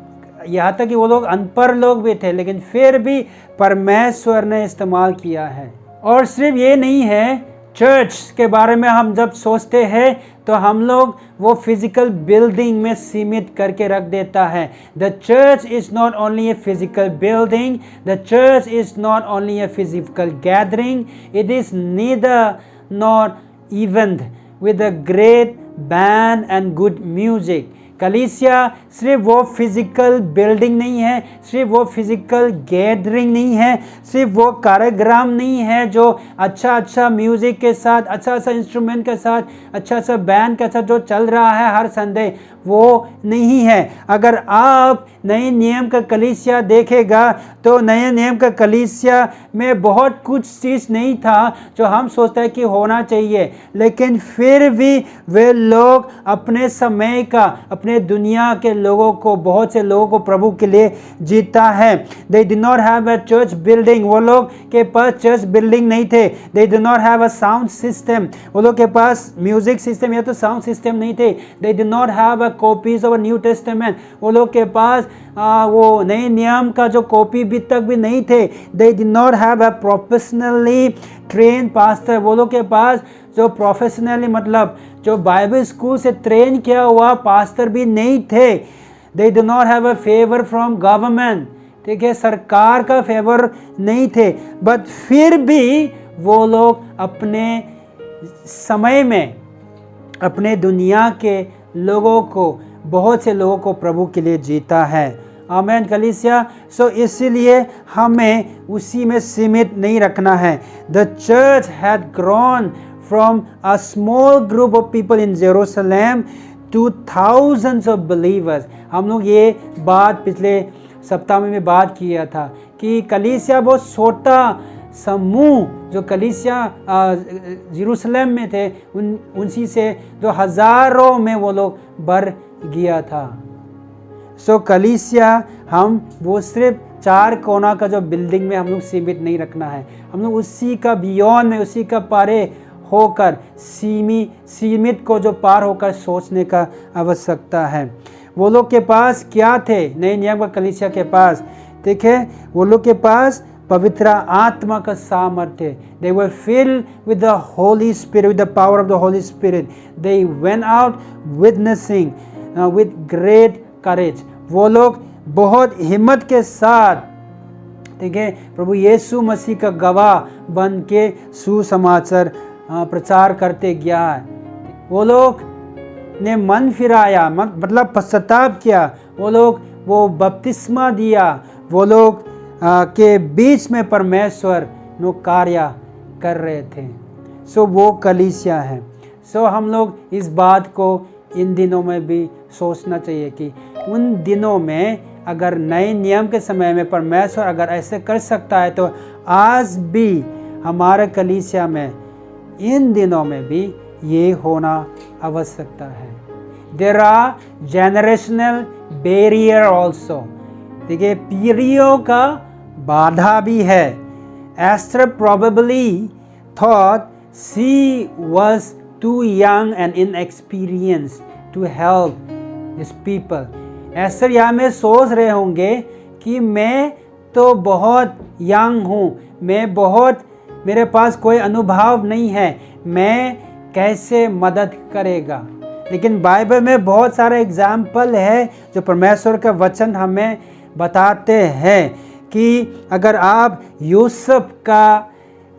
यहाँ तक कि वो लोग अनपढ़ लोग भी थे, लेकिन फिर भी परमेश्वर ने इस्तेमाल किया है। और सिर्फ ये नहीं है, चर्च के बारे में हम जब सोचते हैं तो हम लोग वो फिजिकल बिल्डिंग में सीमित करके रख देता है। The church is not only a physical building, the church is not only a physical gathering, it is neither not even with a great band and good music. कलीसिया सिर्फ वो फिजिकल बिल्डिंग नहीं है, सिर्फ वो फिजिकल गैदरिंग नहीं है, सिर्फ वो कार्यक्रम नहीं है जो अच्छा म्यूज़िक के साथ, अच्छा इंस्ट्रूमेंट के साथ, अच्छा बैंड के साथ जो चल रहा है हर संडे, वो नहीं है। अगर आप नए नियम का कलीसिया देखेगा तो नए नियम का कलीसिया में बहुत कुछ चीज़ नहीं था जो हम सोचते हैं कि होना चाहिए, लेकिन फिर भी वे लोग अपने समय का, अपने दुनिया के लोगों को, बहुत से लोगों को प्रभु के लिए जीता है। They did not have a church building, वो लोग के पास चर्च बिल्डिंग नहीं थे। They did not have a sound system, वो लोग के पास म्यूजिक सिस्टम या तो साउंड सिस्टम नहीं थे। They did not have a copies of new testament, वो लोग के पास वो नए नियम का जो कॉपी भी तक भी नहीं थे। They did not have a professionally train pastor, वो लोग के पास जो प्रोफेशनली मतलब जो बाइबल स्कूल से ट्रेन किया हुआ पास्टर भी नहीं थे। They did not have a favour from government, ठीक है, सरकार का फेवर नहीं थे, बट फिर भी वो लोग अपने समय में अपने दुनिया के लोगों को, बहुत से लोगों को प्रभु के लिए जीता है। आमेन कलीसिया। सो इसीलिए हमें उसी में सीमित नहीं रखना है। The church had grown from a small group of people in Jerusalem two thousands of believers. हम लोग ये बात पिछले सप्ताह में बात किया था कि कलीसिया बहुत छोटा समूह जो कलीसिया जेरूशलेम में थे उनसी से जो हज़ारों में वो लोग बढ़ गया था। सो कलीसिया हम वो सिर्फ 4 कोना का जो बिल्डिंग में हम लोग सीमित नहीं रखना है, हम लोग उसी का बियॉन्ड में, उसी का पारे होकर सीमित को जो पार होकर सोचने का आवश्यकता है। वो लोग के पास क्या थे नए नियम का कलीसिया के पास? देखिए, वो लोग के पास पवित्र आत्मा का सामर्थ्य। They were filled with the Holy Spirit, with the power of the Holy Spirit. They went out witnessing with great courage. वो लोग बहुत हिम्मत के साथ, ठीक है, प्रभु यीशु मसीह का गवाह बन के सुसमाचार प्रचार करते गया है। वो लोग ने मन फिराया, मतलब पश्चाताप किया। वो लोग वो बपतिस्मा दिया। वो लोग के बीच में परमेश्वर नो कार्य कर रहे थे। सो वो कलीसिया है। सो हम लोग इस बात को इन दिनों में भी सोचना चाहिए कि उन दिनों में अगर नए नियम के समय में परमेश्वर अगर ऐसे कर सकता है तो आज भी हमारे कलीसिया में इन दिनों में भी ये होना आवश्यकता है। There are generational barrier also. देखिए, पीढ़ियों का बाधा भी है। Esther probably thought she was too young and inexperienced to help these people. Esther यहाँ में सोच रहे होंगे कि मैं तो बहुत यंग हूँ, मेरे पास कोई अनुभव नहीं है, मैं कैसे मदद करेगा। लेकिन बाइबल में बहुत सारे एग्जाम्पल है जो परमेश्वर का वचन हमें बताते हैं कि अगर आप यूसुफ का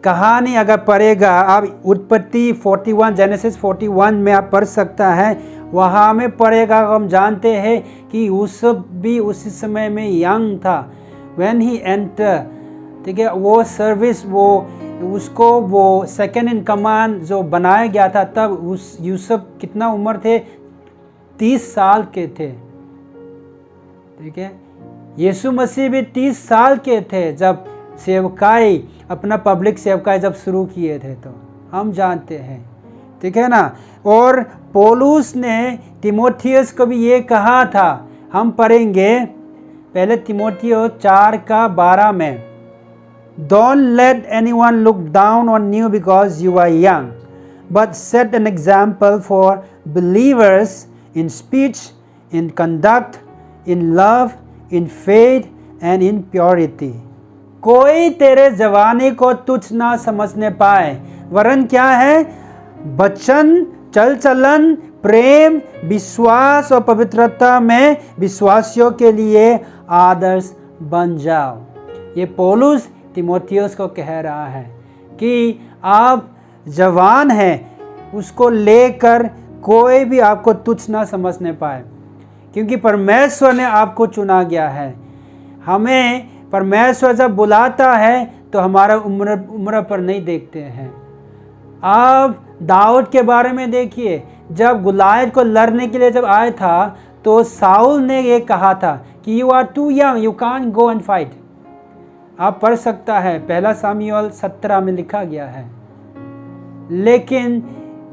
कहानी अगर पढ़ेगा, आप उत्पत्ति 41 जेनेसिस 41 में आप पढ़ सकता है, वहाँ में पढ़ेगा। हम जानते हैं कि यूसुफ भी उसी समय में यंग था व्हेन ही एंटर, ठीक है, वो सर्विस उसको वो सेकंड इन कमांड जो बनाया गया था, तब उस यूसुफ कितना उम्र थे? 30 साल के थे, ठीक है। यीशु मसीह भी 30 साल के थे जब सेवकाई, अपना पब्लिक सेवकाई जब शुरू किए थे, तो हम जानते हैं, ठीक है ना। और पौलुस ने तिमोथियस को भी ये कहा था, हम पढ़ेंगे पहले तिमोथियस 4:12 में, Don't let anyone look down on you because you are young, but set an example for believers in speech, in conduct, in love, in faith and in purity. कोई तेरे जवानी को तुच्छ ना समझने पाए, वरन क्या है? वचन, चल चलन, प्रेम, विश्वास और पवित्रता में विश्वासियों के लिए आदर्श बन जाओ। ये पौलुस तिमोथियस को कह रहा है कि आप जवान हैं, उसको लेकर कोई भी आपको तुच्छ ना समझने पाए, क्योंकि परमेश्वर ने आपको चुना गया है। हमें परमेश्वर जब बुलाता है तो हमारा उम्र पर नहीं देखते हैं। आप दाऊद के बारे में देखिए, जब गुलायत को लड़ने के लिए जब आया था तो साउल ने ये कहा था कि you are too young, you can't go and fight. आप पढ़ सकता है, 1 सामुएल 17 में लिखा गया है। लेकिन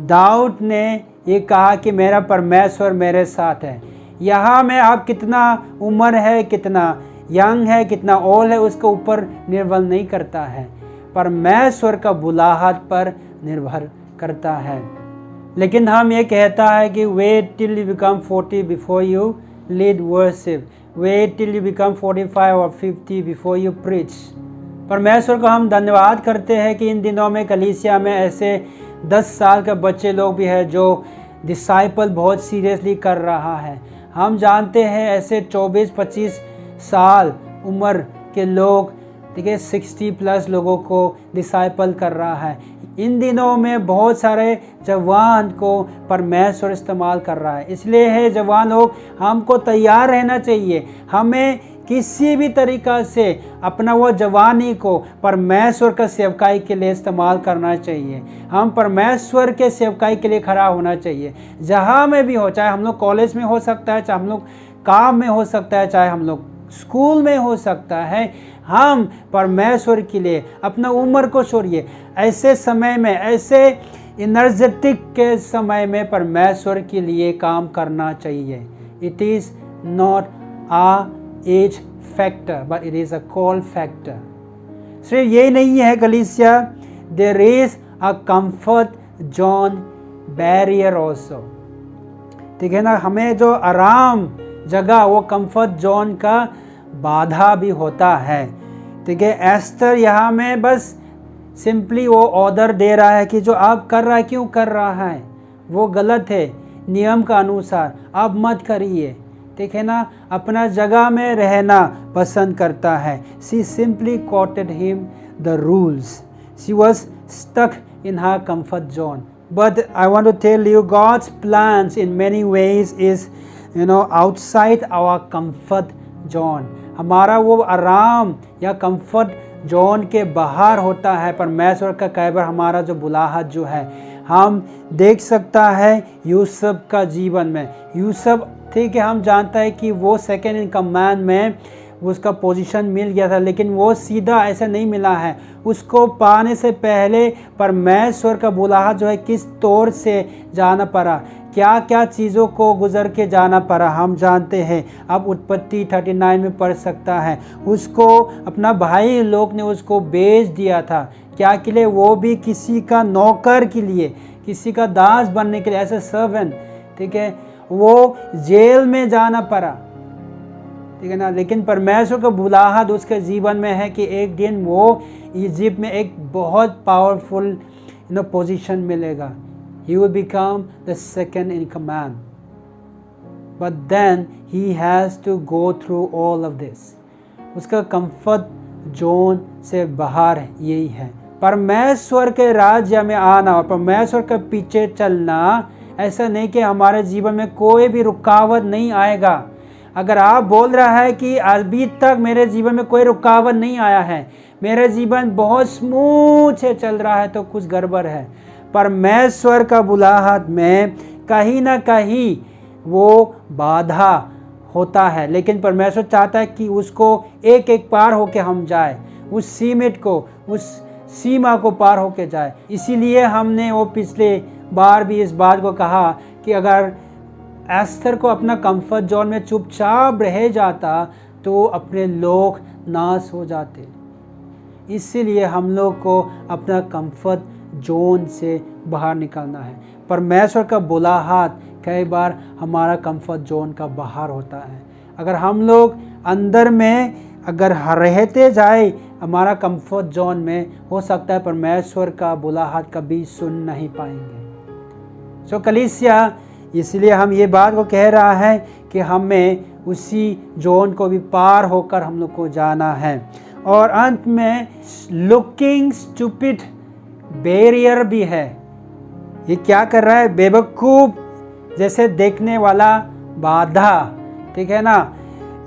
दाऊद ने ये कहा कि मेरा परमेश्वर मेरे साथ है। यहाँ में आप कितना उम्र है, कितना यंग है, कितना ओल्ड है, उसके ऊपर निर्भर नहीं करता है, परमेश्वर का बुलाहट पर निर्भर करता है। लेकिन हम ये कहता है कि wait till you become 40 before you lead worship, wait till you become 45 और 50 बिफोर यू प्रीच। परमेश्वर को हम धन्यवाद करते हैं कि इन दिनों में कलीसिया में ऐसे 10 साल के बच्चे लोग भी हैं जो डिसाइपल बहुत सीरियसली कर रहा है। हम जानते हैं ऐसे 24-25 साल उम्र के लोग, ठीक है, 60+ लोगों को डिसाइपल कर रहा है। इन दिनों में बहुत सारे जवान को परमेश्वर इस्तेमाल कर रहा है। इसलिए है जवान लोग, हमको तैयार रहना चाहिए। हमें किसी भी तरीक़ा से अपना वो जवानी को परमेश्वर का सेवकाई के लिए इस्तेमाल करना चाहिए। हम परमेश्वर के सेवकाई के लिए खड़ा होना चाहिए, जहाँ में भी हो, चाहे हम लोग कॉलेज में हो सकता है, चाहे हम लोग काम में हो सकता है, चाहे हम लोग स्कूल में हो सकता है। हम परमेश्वर के लिए अपना उम्र को छोड़िए। ऐसे समय में, ऐसे एनर्जेटिक के समय में परमेश्वर के लिए काम करना चाहिए। It is not a age factor but it is a call factor. सिर्फ ये नहीं है कलीसिया, there is a comfort John barrier also. ठीक है ना, हमें जो आराम जगह वो कंफर्ट जोन का बाधा भी होता है। ठीक है, एस्तर यहाँ में बस सिंपली वो ऑर्डर दे रहा है कि जो आप कर रहा है क्यों कर रहा है, वो गलत है, नियम का अनुसार आप मत करिए। ठीक है ना, अपना जगह में रहना पसंद करता है। She simply quoted him the rules. She was stuck in her comfort zone. But I want to tell you, God's plans in many ways is outside our comfort zone. हमारा वो आराम या कंफर्ट जोन के बाहर होता है। परमेश्वर का कहवर हमारा जो बुलाहट जो है, हम देख सकता है यूसुफ का जीवन में। यूसुफ ठीक है, हम जानता है कि वो सेकंड इन कमांड में उसका पोजीशन मिल गया था, लेकिन वो सीधा ऐसा नहीं मिला है। उसको पाने से पहले परमेश्वर का बुलाहट जो है किस तौर से जाना पड़ा, क्या क्या चीज़ों को गुजर के जाना पड़ा, हम जानते हैं। अब उत्पत्ति 39 में पढ़ सकता है। उसको अपना भाई लोग ने उसको बेच दिया था, क्या के लिए? वो भी किसी का नौकर के लिए, किसी का दास बनने के लिए, ऐसे सर्वेंट। ठीक है, वो जेल में जाना पड़ा। ठीक है ना, लेकिन परमेश्वर का बुलाहट उसके जीवन में है कि एक दिन वो इजिप्ट में एक बहुत पावरफुल पोजीशन मिलेगा। He will become the second in command. But then he has to go through all of this. उसका कंफर्ट जोन से बाहर यही है। परमेश्वर के राज्य में आना और परमेश्वर के पीछे चलना, ऐसा नहीं कि हमारे जीवन में कोई भी रुकावट नहीं आएगा। अगर आप बोल रहा है कि अभी तक मेरे जीवन में कोई रुकावट नहीं आया है, मेरा जीवन बहुत स्मूथ से चल रहा है, तो कुछ गड़बड़ है। परमेश्वर का बुलाहट में कहीं ना कहीं वो बाधा होता है, लेकिन परमेश्वर चाहता है कि उसको एक एक पार होके हम जाए, उस सीमित को, उस सीमा को पार होके जाए। इसीलिए हमने वो पिछले बार भी इस बात को कहा कि अगर एस्तर को अपना कंफर्ट जोन में चुपचाप रह जाता तो अपने लोग नाश हो जाते। इसीलिए हम लोग को अपना कंफर्ट जोन से बाहर निकलना है। परमेश्वर का बुलाहट कई बार हमारा कंफर्ट जोन का बाहर होता है। अगर हम लोग अंदर में अगर रहते जाए हमारा कंफर्ट जोन में, हो सकता है परमेश्वर का बुलाहट कभी सुन नहीं पाएंगे। सो कलीसिया, इसलिए हम ये बात को कह रहा है कि हमें उसी जोन को भी पार होकर हम लोग को जाना है। और अंत में लुकिंग स्टूपिड बैरियर भी है। ये क्या कर रहा है? बेवकूफ जैसे देखने वाला बाधा। ठीक है ना,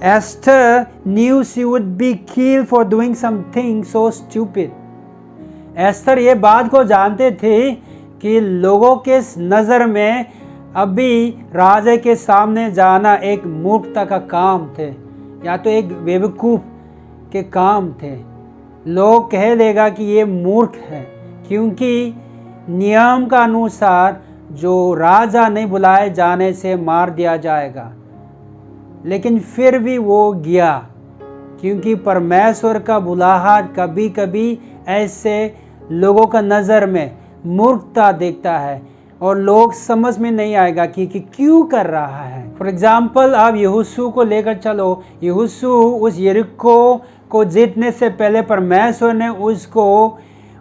Esther knew she would be killed for doing something so stupid. Esther ये बात को जानते थे कि लोगों के नज़र में अभी राजा के सामने जाना एक मूर्खता का काम थे, या तो एक बेवकूफ़ के काम थे। लोग कह देगा कि ये मूर्ख है, क्योंकि नियम का अनुसार जो राजा नहीं बुलाए जाने से मार दिया जाएगा। लेकिन फिर भी वो गया, क्योंकि परमेश्वर का बुलाहट कभी कभी ऐसे लोगों का नज़र में मूर्खता देखता है और लोग समझ में नहीं आएगा कि क्यों कर रहा है। फॉर एग्जाम्पल, आप यहोशू को लेकर चलो। यहोशू उस यरीको को जीतने से पहले परमेश्वर ने उसको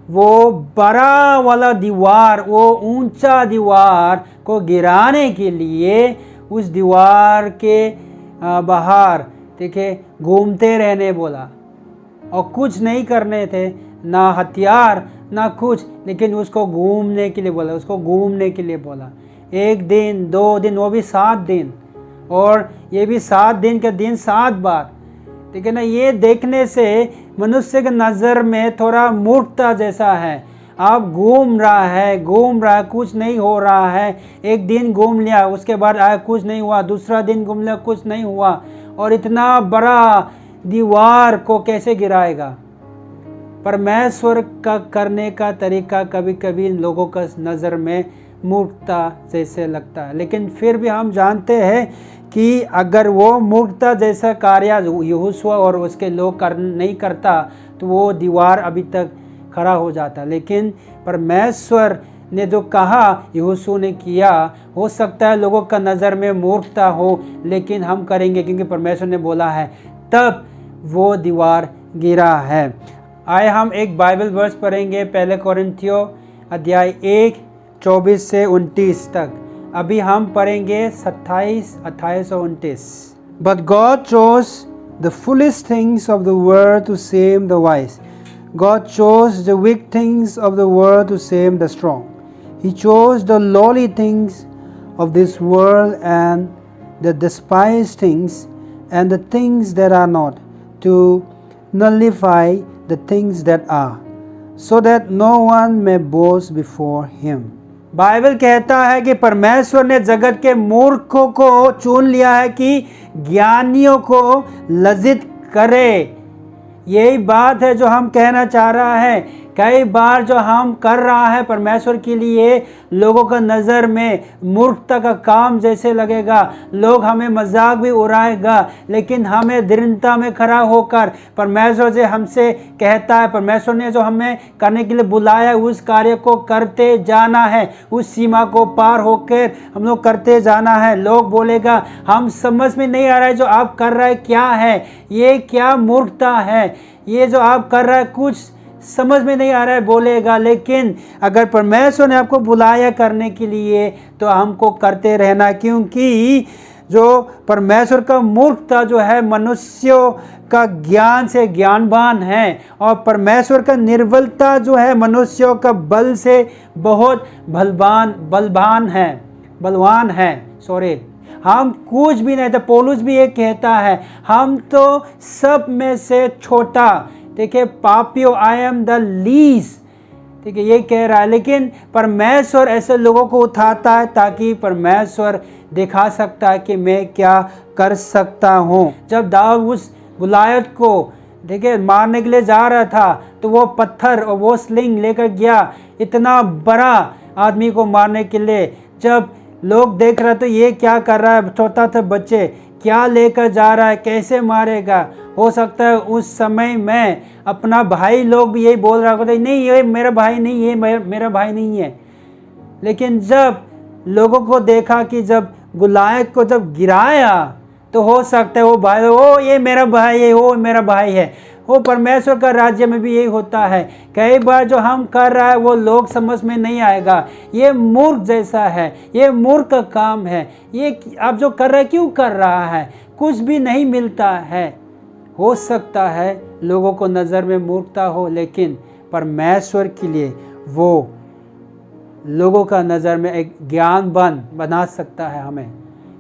वो बड़ा वाला दीवार, वो ऊंचा दीवार को गिराने के लिए उस दीवार के बाहर देखे घूमते रहने बोला, और कुछ नहीं करने थे, ना हथियार ना कुछ, लेकिन उसको घूमने के लिए बोला, उसको घूमने के लिए बोला। 1 दिन 2 दिन, वो भी 7 दिन, और ये भी 7 दिन के दिन 7 बार। ठीक है ना, ये देखने से मनुष्य के नज़र में थोड़ा मूर्खता जैसा है। आप घूम रहा है, कुछ नहीं हो रहा है। एक दिन घूम लिया, उसके बाद आया कुछ नहीं हुआ, दूसरा दिन घूम लिया, कुछ नहीं हुआ, और इतना बड़ा दीवार को कैसे गिराएगा? परमेश्वर का करने का तरीका कभी कभी लोगों का नज़र में मूर्खता जैसे लगता है, लेकिन फिर भी हम जानते हैं कि अगर वो मूर्खता जैसा कार्य यहोशू और उसके लोग नहीं करता तो वो दीवार अभी तक खड़ा हो जाता। लेकिन परमेश्वर ने जो कहा यहोशू ने किया। हो सकता है लोगों का नज़र में मूर्खता हो, लेकिन हम करेंगे क्योंकि परमेश्वर ने बोला है, तब वो दीवार गिरा है। आए हम एक बाइबल वर्स पढ़ेंगे, पहले कोरिन्थियों अध्याय 1 24 से 29 तक। अभी हम पढ़ेंगे 27, 28 और 29। But God chose the foolish things of the world to shame the wise. God chose the weak things of the world to shame the strong. He chose the lowly things of this world and the despised things and the things that are not, to nullify the things that are, so that no one may boast before him. Bible कहता है कि परमेश्वर ने जगत के मूर्खों को चुन लिया है कि ज्ञानियों को लज्जित करे। यही बात है जो हम कहना चाह रहा है। कई बार जो हम कर रहा है परमेश्वर के लिए, लोगों का नज़र में मूर्खता का काम जैसे लगेगा, लोग हमें मजाक भी उड़ाएगा, लेकिन हमें दृढ़ता में खड़ा होकर परमेश्वर से हमसे कहता है, परमेश्वर ने जो हमें करने के लिए बुलाया उस कार्य को करते जाना है, उस सीमा को पार होकर हम लोग करते जाना है। लोग बोलेगा हम समझ में नहीं आ रहा है जो आप कर रहे हैं क्या है, ये क्या मूर्खता है, ये जो आप कर रहे हैं कुछ समझ में नहीं आ रहा है बोलेगा। लेकिन अगर परमेश्वर ने आपको बुलाया करने के लिए तो हमको करते रहना, क्योंकि जो परमेश्वर का मूर्खता जो है मनुष्यों का ज्ञान से ज्ञानवान है, और परमेश्वर का निर्बलता जो है मनुष्यों का बल से बहुत बलवान है। हम कुछ भी नहीं। तो पौलुस भी ये कहता है, हम तो सब में से छोटा, देखिए पापियों, आई एम द लीस्ट, ठीक है, ये कह रहा है। लेकिन परमेश्वर ऐसे लोगों को उठाता है ताकि परमेश्वर दिखा सकता है कि मैं क्या कर सकता हूँ। जब दाऊद उस गुलायत को देखिए मारने के लिए जा रहा था, तो वो पत्थर और वो स्लिंग लेकर गया इतना बड़ा आदमी को मारने के लिए। जब लोग देख रहे तो ये क्या कर रहा है, छोटा था बच्चे, क्या लेकर जा रहा है, कैसे मारेगा। हो सकता है उस समय में अपना भाई लोग भी यही बोल रहा होता है, नहीं ये मेरा भाई नहीं, ये मेरा भाई नहीं है। लेकिन जब लोगों को देखा कि जब गुलायत को जब गिराया, तो हो सकता है वो भाई, ओ ये मेरा भाई है, वो मेरा भाई है। वो परमेश्वर का राज्य में भी यही होता है। कई बार जो हम कर रहा है वो लोग समझ में नहीं आएगा, ये मूर्ख जैसा है, ये मूर्ख का काम है, ये आप जो कर रहे हैं क्यों कर रहा है, कुछ भी नहीं मिलता है। हो सकता है लोगों को नज़र में मूर्खता हो, लेकिन परमेश्वर के लिए वो लोगों का नज़र में एक ज्ञानवान बना सकता है हमें।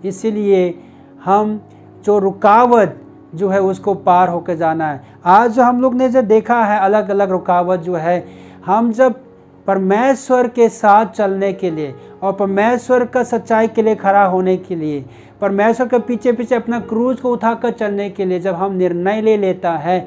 इसीलिए हम जो रुकावट जो है उसको पार होकर जाना है। आज जो हम लोग ने जो देखा है अलग अलग रुकावट जो है, हम जब परमेश्वर के साथ चलने के लिए और परमेश्वर का सच्चाई के लिए खड़ा होने के लिए, परमेश्वर के पीछे पीछे अपना क्रूज को उठाकर चलने के लिए जब हम निर्णय ले लेता है,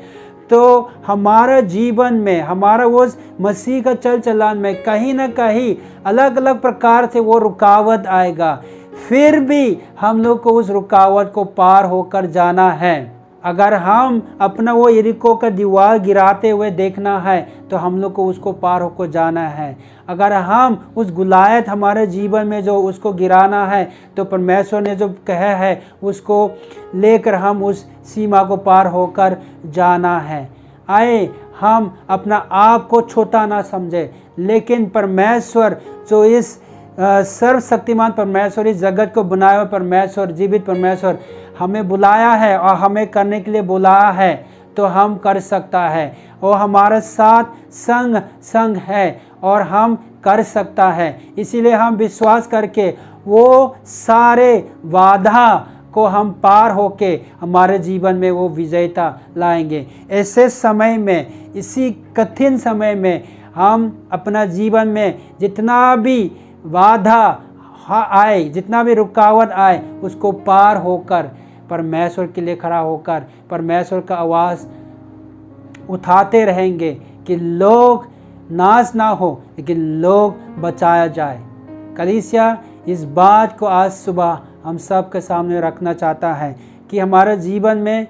तो हमारा जीवन में, हमारा वो मसीह का चल चलान में कहीं ना कहीं अलग अलग प्रकार से वो रुकावट आएगा। फिर भी हम लोग को उस रुकावट को पार होकर जाना है। अगर हम अपना वो यरीको का दीवार गिराते हुए देखना है, तो हम लोग को उसको पार होकर जाना है। अगर हम उस गुलायत हमारे जीवन में जो उसको गिराना है, तो परमेश्वर ने जो कहा है उसको लेकर हम उस सीमा को पार होकर जाना है। आए हम अपना आप को छोटा ना समझे, लेकिन परमेश्वर जो इस सर्वशक्तिमान परमेश्वर, इस जगत को बनाए हुए परमेश्वर, जीवित परमेश्वर हमें बुलाया है और हमें करने के लिए बुलाया है, तो हम कर सकता है। और हमारे साथ संग है और हम कर सकता है। इसीलिए हम विश्वास करके वो सारे वादा को हम पार होके हमारे जीवन में वो विजेता लाएंगे। ऐसे समय में, इसी कठिन समय में हम अपना जीवन में जितना भी बाधा आए, जितना भी रुकावट आए, उसको पार होकर परमेश्वर के लिए खड़ा होकर परमेश्वर का आवाज़ उठाते रहेंगे कि लोग नाश ना हो, लेकिन लोग बचाया जाए। कलीसिया इस बात को आज सुबह हम सब के सामने रखना चाहता है कि हमारे जीवन में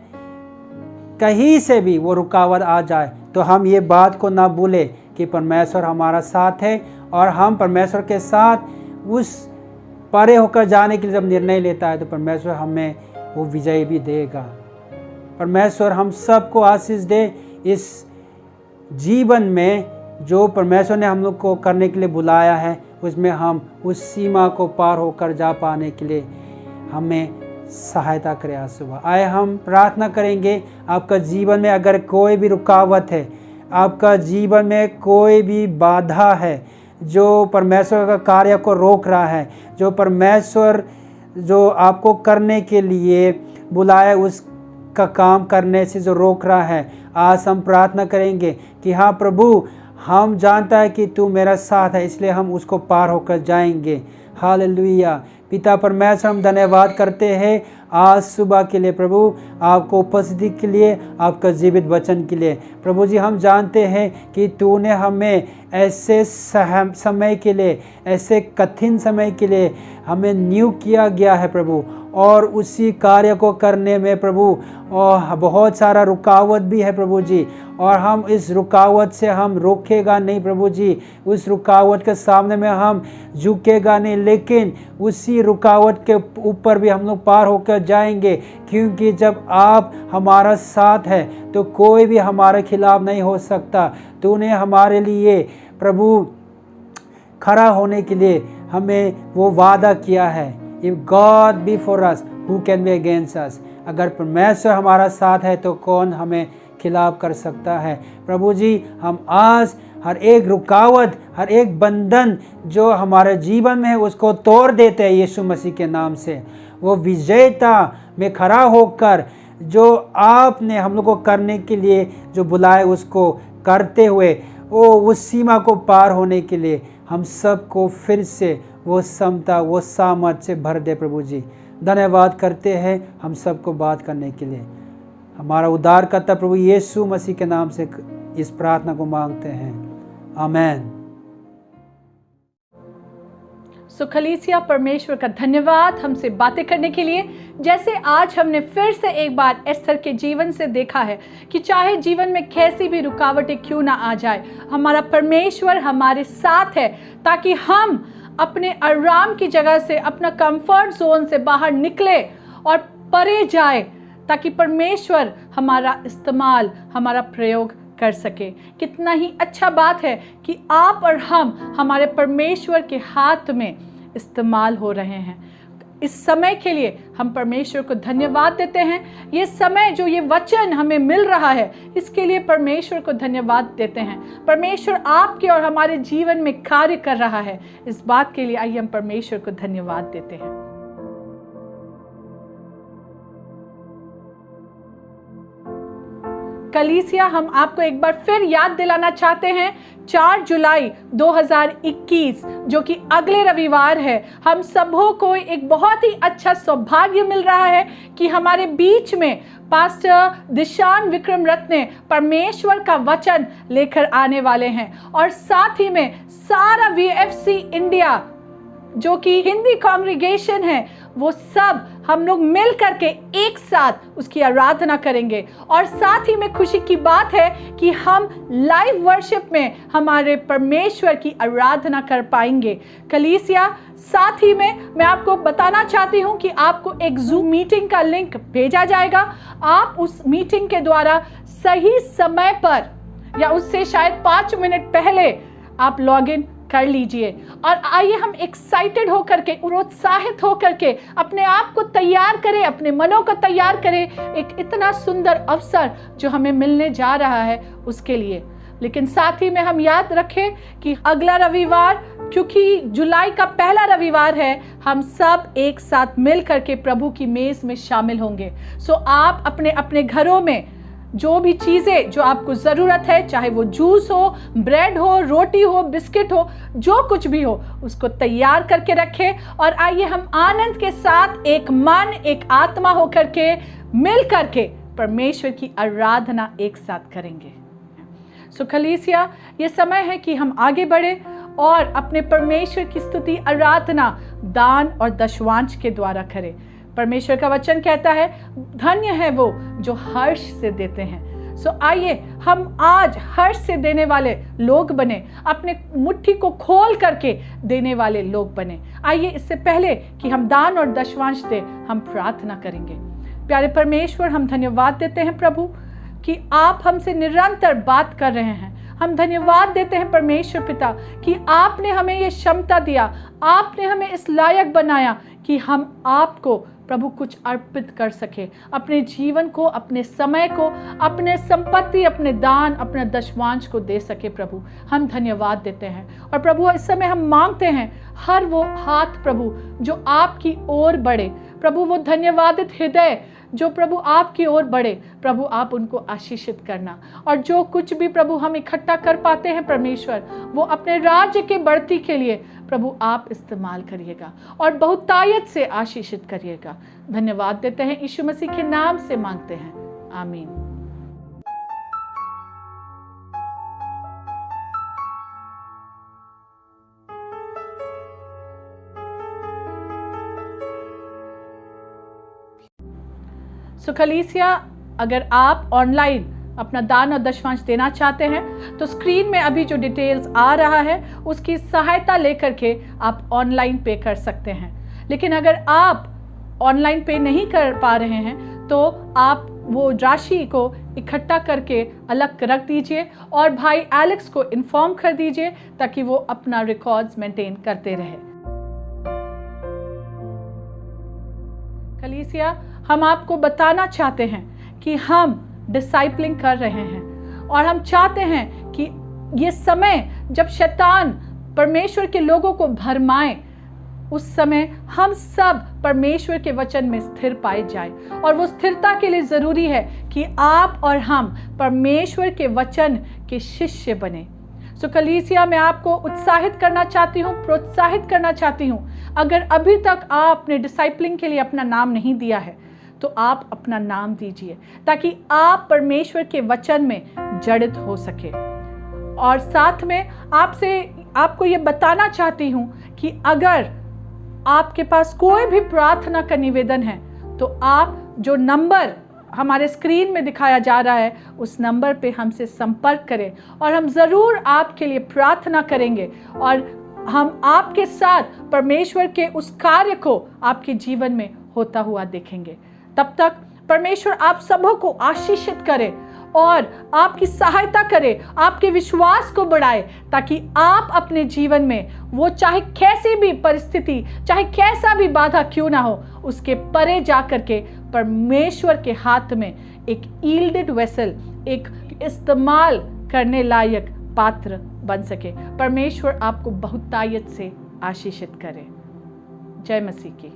कहीं से भी वो रुकावट आ जाए, तो हम ये बात को ना भूलें कि परमेश्वर हमारा साथ है और हम परमेश्वर के साथ उस परे होकर जाने के लिए जब निर्णय लेता है तो परमेश्वर हमें वो विजय भी देगा। परमेश्वर हम सबको आशीष दे इस जीवन में जो परमेश्वर ने हम लोग को करने के लिए बुलाया है, उसमें हम उस सीमा को पार होकर जा पाने के लिए हमें सहायता करे। आज सुबह आए हम प्रार्थना करेंगे, आपका जीवन में अगर कोई भी रुकावट है, आपका जीवन में कोई भी बाधा है जो परमेश्वर का कार्य को रोक रहा है, जो परमेश्वर जो आपको करने के लिए बुलाया उसका काम करने से जो रोक रहा है, आज हम प्रार्थना करेंगे कि हाँ प्रभु, हम जानता है कि तू मेरा साथ है, इसलिए हम उसको पार होकर जाएंगे। हालेलुया। पिता परमेश्वर, हम धन्यवाद करते हैं आज सुबह के लिए प्रभु, आपको उपस्थिति के लिए, आपका जीवित वचन के लिए। प्रभु जी, हम जानते हैं कि तूने हमें ऐसे समय के लिए, ऐसे कठिन समय के लिए हमें नियुक्त किया गया है प्रभु, और उसी कार्य को करने में प्रभु और बहुत सारा रुकावट भी है प्रभु जी, और हम इस रुकावट से हम रोकेगा नहीं प्रभु जी, उस रुकावट के सामने में हम झुकेगा नहीं, लेकिन उसी रुकावट के ऊपर भी हम लोग पार होकर जाएंगे, क्योंकि जब आप हमारा साथ है तो कोई भी हमारे खिलाफ नहीं हो सकता। तूने हमारे लिए प्रभु खड़ा होने के लिए हमें वो वादा किया है, If God be for us, who can be against us? अगर परमेश्वर हमारा साथ है तो कौन हमें खिलाफ कर सकता है। प्रभु जी, हम आज हर एक रुकावट, हर एक बंधन जो हमारे जीवन में है उसको तोड़ देते हैं यीशु मसीह के नाम से। वो विजेता में खड़ा होकर जो आपने हम लोग को करने के लिए जो बुलाए उसको करते हुए वो उस सीमा को पार होने के लिए हम सबको फिर से वो क्षमता, वो सामर्थ से भर दे प्रभु जी। धन्यवाद करते हैं हम सबको बात करने के लिए। हमारा उद्धारकर्ता प्रभु यीशु मसीह के नाम से इस प्रार्थना को मांगते हैं, आमेन। सो कलीसिया, परमेश्वर का धन्यवाद हमसे बातें करने के लिए। जैसे आज हमने फिर से एक बार एस्थर के जीवन से देखा है कि चाहे जीवन में कैसी भी रुकावटें क्यों ना आ जाए, हमारा परमेश्वर हमारे साथ है, ताकि हम अपने आराम की जगह से, अपना कंफर्ट जोन से बाहर निकले और परे जाए, ताकि परमेश्वर हमारा इस्तेमाल, हमारा प्रयोग कर सके। कितना ही अच्छा बात है कि आप और हम हमारे परमेश्वर के हाथ में इस्तेमाल हो रहे हैं। इस समय के लिए हम परमेश्वर को धन्यवाद देते हैं। ये समय जो ये वचन हमें मिल रहा है, इसके लिए परमेश्वर को धन्यवाद देते हैं। परमेश्वर आपके और हमारे जीवन में कार्य कर रहा है, इस बात के लिए आइए हम परमेश्वर को धन्यवाद देते हैं। कलीसिया, हम आपको एक बार फिर याद दिलाना चाहते हैं, 4 जुलाई 2021 जो कि अगले रविवार है, हम सबों को एक बहुत ही अच्छा सौभाग्य मिल रहा है कि हमारे बीच में पास्टर दिशान विक्रम रत्ने परमेश्वर का वचन लेकर आने वाले हैं, और साथ ही में सारा VFC इंडिया जो कि हिंदी कॉन्ग्रीगेशन है, वो सब हम लोग मिल करके एक साथ उसकी आराधना करेंगे। और साथ ही में खुशी की बात है कि हम लाइव वर्शिप में हमारे परमेश्वर की आराधना कर पाएंगे। कलीसिया, साथ ही में मैं आपको बताना चाहती हूँ कि आपको एक जूम मीटिंग का लिंक भेजा जाएगा। आप उस मीटिंग के द्वारा सही समय पर या उससे शायद 5 मिनट पहले आप लॉग इन कर लीजिए, और आइए हम एक्साइटेड होकर के, उत्साहित होकर के अपने आप को तैयार करें, अपने मनों को तैयार करें एक इतना सुंदर अवसर जो हमें मिलने जा रहा है उसके लिए। लेकिन साथ ही में हम याद रखें कि अगला रविवार, क्योंकि जुलाई का पहला रविवार है, हम सब एक साथ मिल करके प्रभु की मेज में शामिल होंगे। सो आप अपने अपने घरों में जो भी चीज़ें जो आपको ज़रूरत है, चाहे वो जूस हो, ब्रेड हो, रोटी हो, बिस्किट हो, जो कुछ भी हो, उसको तैयार करके रखें, और आइए हम आनंद के साथ एक मन, एक आत्मा होकर के मिल करके परमेश्वर की आराधना एक साथ करेंगे। सो कलीसिया, ये समय है कि हम आगे बढ़े और अपने परमेश्वर की स्तुति, आराधना दान और दशवांश के द्वारा करें। परमेश्वर का वचन कहता है, धन्य है वो जो हर्ष से देते हैं। सो आइए हम आज हर्ष से देने वाले लोग बने, अपने मुट्ठी को खोल करके देने वाले लोग बने। आइए इससे पहले कि हम दान और दशवांश दें, हम प्रार्थना करेंगे। प्यारे परमेश्वर, हम धन्यवाद देते हैं प्रभु कि आप हमसे निरंतर बात कर रहे हैं। हम धन्यवाद देते हैं परमेश्वर पिता कि आपने हमें ये क्षमता दिया, आपने हमें इस लायक बनाया कि हम आपको प्रभु कुछ अर्पित कर सके, अपने जीवन को, अपने समय को, अपने संपत्ति, अपने दान, अपने दशवांश को दे सके। प्रभु हम धन्यवाद देते हैं। और प्रभु इस समय हम मांगते हैं हर वो हाथ प्रभु जो आपकी ओर बढ़े, प्रभु वो धन्यवादित हृदय जो प्रभु आपकी ओर बढ़े, प्रभु आप उनको आशीषित करना। और जो कुछ भी प्रभु हम इकट्ठा कर पाते हैं परमेश्वर, वो अपने राज्य के बढ़ती के लिए प्रभु आप इस्तेमाल करिएगा और बहुतायत से आशीषित करिएगा। धन्यवाद देते हैं, यीशु मसीह के नाम से मांगते हैं, आमीन। कलीसिया, अगर आप ऑनलाइन अपना दान और दशवांश देना चाहते हैं तो स्क्रीन में अभी जो डिटेल्स आ रहा है उसकी सहायता लेकर के आप ऑनलाइन पे कर सकते हैं। लेकिन अगर आप ऑनलाइन पे नहीं कर पा रहे हैं तो आप वो राशि को इकट्ठा करके अलग रख दीजिए और भाई एलेक्स को इन्फॉर्म कर दीजिए ताकि वो अपना रिकॉर्ड्स मेंटेन करते रहे। कलीसिया, हम आपको बताना चाहते हैं कि हम डिसाइपलिंग कर रहे हैं और हम चाहते हैं कि ये समय जब शैतान परमेश्वर के लोगों को भरमाए, उस समय हम सब परमेश्वर के वचन में स्थिर पाए जाए। और वो स्थिरता के लिए ज़रूरी है कि आप और हम परमेश्वर के वचन के शिष्य बने। सो कलीसिया, मैं आपको उत्साहित करना चाहती हूँ, प्रोत्साहित करना चाहती हूँ, अगर अभी तक आपने डिसाइपलिंग के लिए अपना नाम नहीं दिया है तो आप अपना नाम दीजिए ताकि आप परमेश्वर के वचन में जड़ित हो सके। और साथ में आपको ये बताना चाहती हूँ कि अगर आपके पास कोई भी प्रार्थना का निवेदन है तो आप जो नंबर हमारे स्क्रीन में दिखाया जा रहा है उस नंबर पे हमसे संपर्क करें और हम ज़रूर आपके लिए प्रार्थना करेंगे और हम आपके साथ परमेश्वर के उस कार्य को आपके जीवन में होता हुआ देखेंगे। तब तक परमेश्वर आप सबों को आशीषित करे और आपकी सहायता करे, आपके विश्वास को बढ़ाए ताकि आप अपने जीवन में वो चाहे कैसी भी परिस्थिति, चाहे कैसा भी बाधा क्यों ना हो, उसके परे जा करके परमेश्वर के हाथ में एक यील्डेड वेसल, एक इस्तेमाल करने लायक पात्र बन सके। परमेश्वर आपको बहुतायत से आशीषित करे। जय मसीह की।